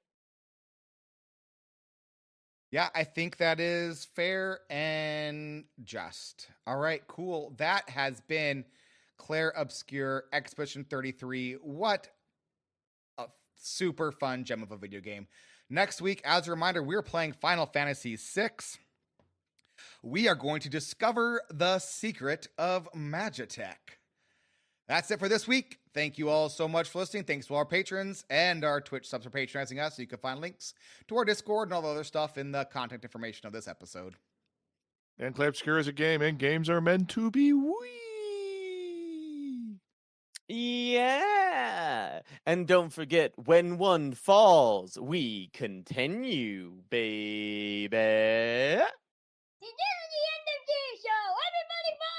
S1: Yeah, I think that is fair and just. All right, cool. That has been Clair Obscur Expedition 33. What a super fun gem of a video game. Next week, as a reminder, we're playing Final Fantasy VI. We are going to discover the secret of Magitech. That's it for this week. Thank you all so much for listening. Thanks to our patrons and our Twitch subs for patronizing us. So you can find links to our Discord and all the other stuff in the contact information of this episode.
S2: And Clair Obscur is a game, and games are meant to be wee.
S3: Yeah. And don't forget, when one falls, we continue, baby.
S8: This is the end of this show. Everybody bye!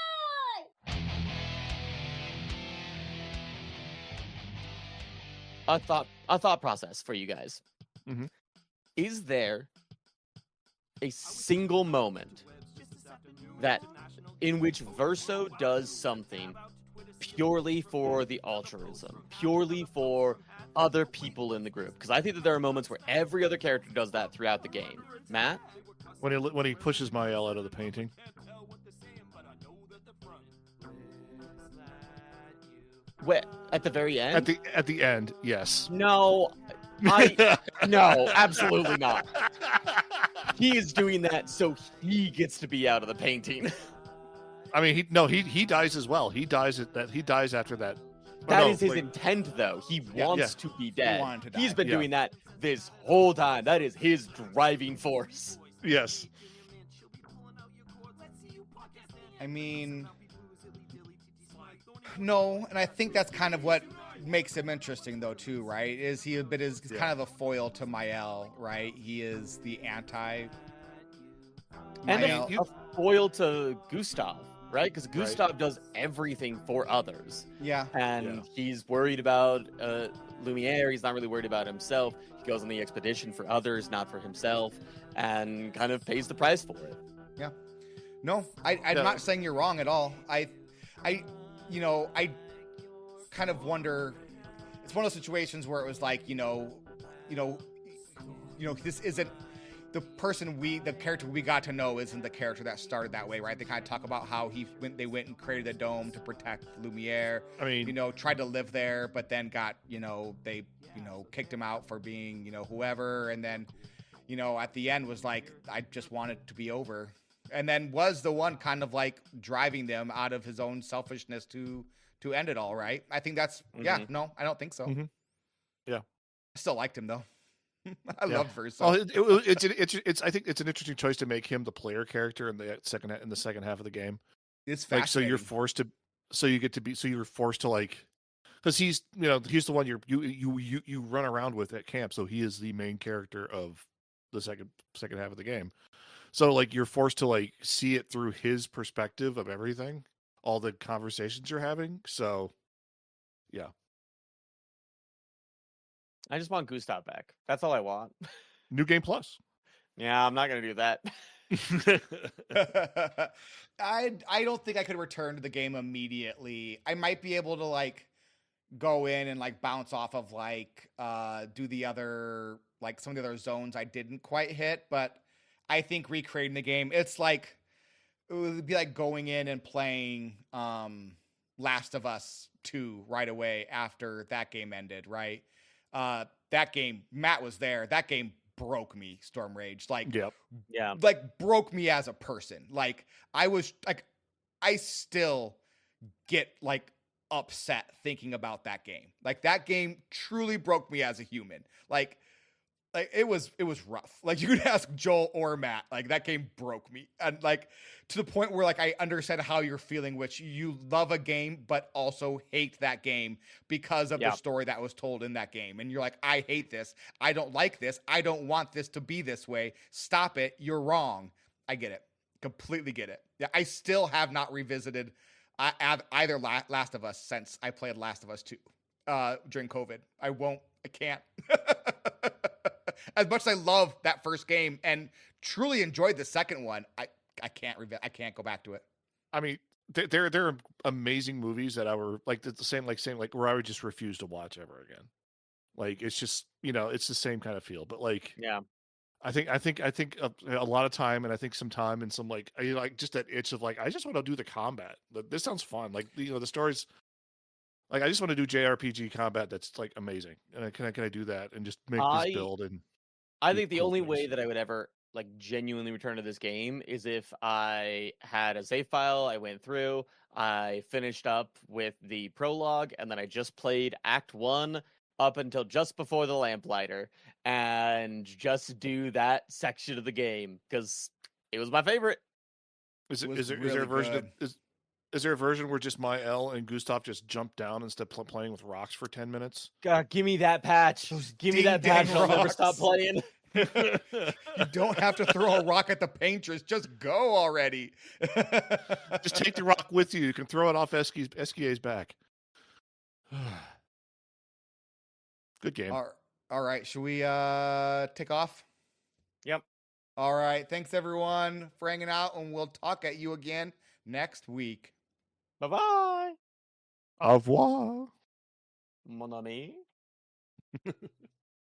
S3: A thought process for you guys.
S2: Mhm.
S3: Is there a single moment that in which Verso does something purely for the altruism, purely for other people in the group. Because I think that there are moments where every other character does that throughout the game. Matt?
S2: When he pushes Mael out of the painting.
S3: What, at the very end?
S2: At the end, yes.
S3: No, no, absolutely not. He is doing that so he gets to be out of the painting.
S2: I mean, he dies as well. He dies after that.
S3: That is his intent, though. He wants to be dead.
S1: wanted to die.
S3: He's been doing that this whole time. That is his driving force.
S2: Yes.
S1: I mean, no, and I think that's kind of what makes him interesting, though, too, right? Is he is kind of a foil to Mael, right? He is the anti.
S3: And
S1: Mael.
S3: a foil to Gustav, right? Because Gustav does everything for others.
S1: Yeah.
S3: And he's worried about Lumiere. He's not really worried about himself. He goes on the expedition for others, not for himself, and kind of pays the price for it.
S1: Yeah. No, I'm not saying you're wrong at all. I kind of wonder. It's one of those situations where it was like, this isn't the character we got to know isn't the character that started that way, right? They kind of talk about how they went and created a dome to protect Lumiere.
S2: I mean,
S1: tried to live there, but then got, they, kicked him out for being, whoever. And then, at the end was like, I just want it to be over. And then was the one kind of like driving them out of his own selfishness to end it all, right? I think that's, no, I don't think so.
S2: Mm-hmm. Yeah.
S1: I still liked him, though. I loved Verso.
S2: Well, it's I think it's an interesting choice to make him the player character in the second half of the game.
S1: It's
S2: like
S1: fascinating.
S2: so you're forced to like, because he's the one you run around with at camp, so he is the main character of the second half of the game. So like you're forced to like see it through his perspective of everything, all the conversations you're having. So yeah.
S3: I just want Gustav back. That's all I want.
S2: New Game Plus.
S3: Yeah, I'm not gonna do that.
S1: I don't think I could return to the game immediately. I might be able to like go in and like bounce off of like do the other, like some of the other zones I didn't quite hit, but I think recreating the game, it would be like going in and playing Last of Us 2 right away after that game ended, right? That game, Matt was there. That game broke me, Storm Rage. Like, like broke me as a person. Like, I still get like upset thinking about that game. Like, that game truly broke me as a human. Like it was rough. Like, you could ask Joel or Matt. Like, that game broke me, and like to the point where like I understand how you're feeling, which you love a game but also hate that game because of the story that was told in that game, and you're like, I hate this. I don't like this. I don't want this to be this way. Stop it. You're wrong. I get it. Completely get it. Yeah, I still have not revisited either Last of Us since I played Last of Us 2 during COVID. I can't. As much as I love that first game and truly enjoyed the second one, I can't go back to it.
S2: I mean, there are amazing movies that I were like the same where I would just refuse to watch ever again. Like, it's just, it's the same kind of feel. But like, I think a lot of time, and I think some time and some like just that itch of like, I just want to do the combat. This sounds fun. Like, the stories. Like, I just want to do JRPG combat that's like amazing, and can I do that and just make this build? And
S3: I think the only way that I would ever like genuinely return to this game is if I had a save file, I went through, I finished up with the prologue, and then I just played Act 1 up until just before the lamplighter, and just do that section of the game because it was my favorite.
S2: Is there a version of Is there a version where just Mael and Gustav just jump down instead of playing with rocks for 10 minutes?
S3: God, give me that patch. Give me that patch. I'll never stop playing.
S1: You don't have to throw a rock at the painters. Just go already.
S2: Just take the rock with you. You can throw it off SKA's back. Good game.
S1: All right. Should we take off?
S3: Yep.
S1: All right. Thanks everyone for hanging out, and we'll talk at you again next week.
S3: Bye-bye.
S2: Au revoir.
S3: Mon ami.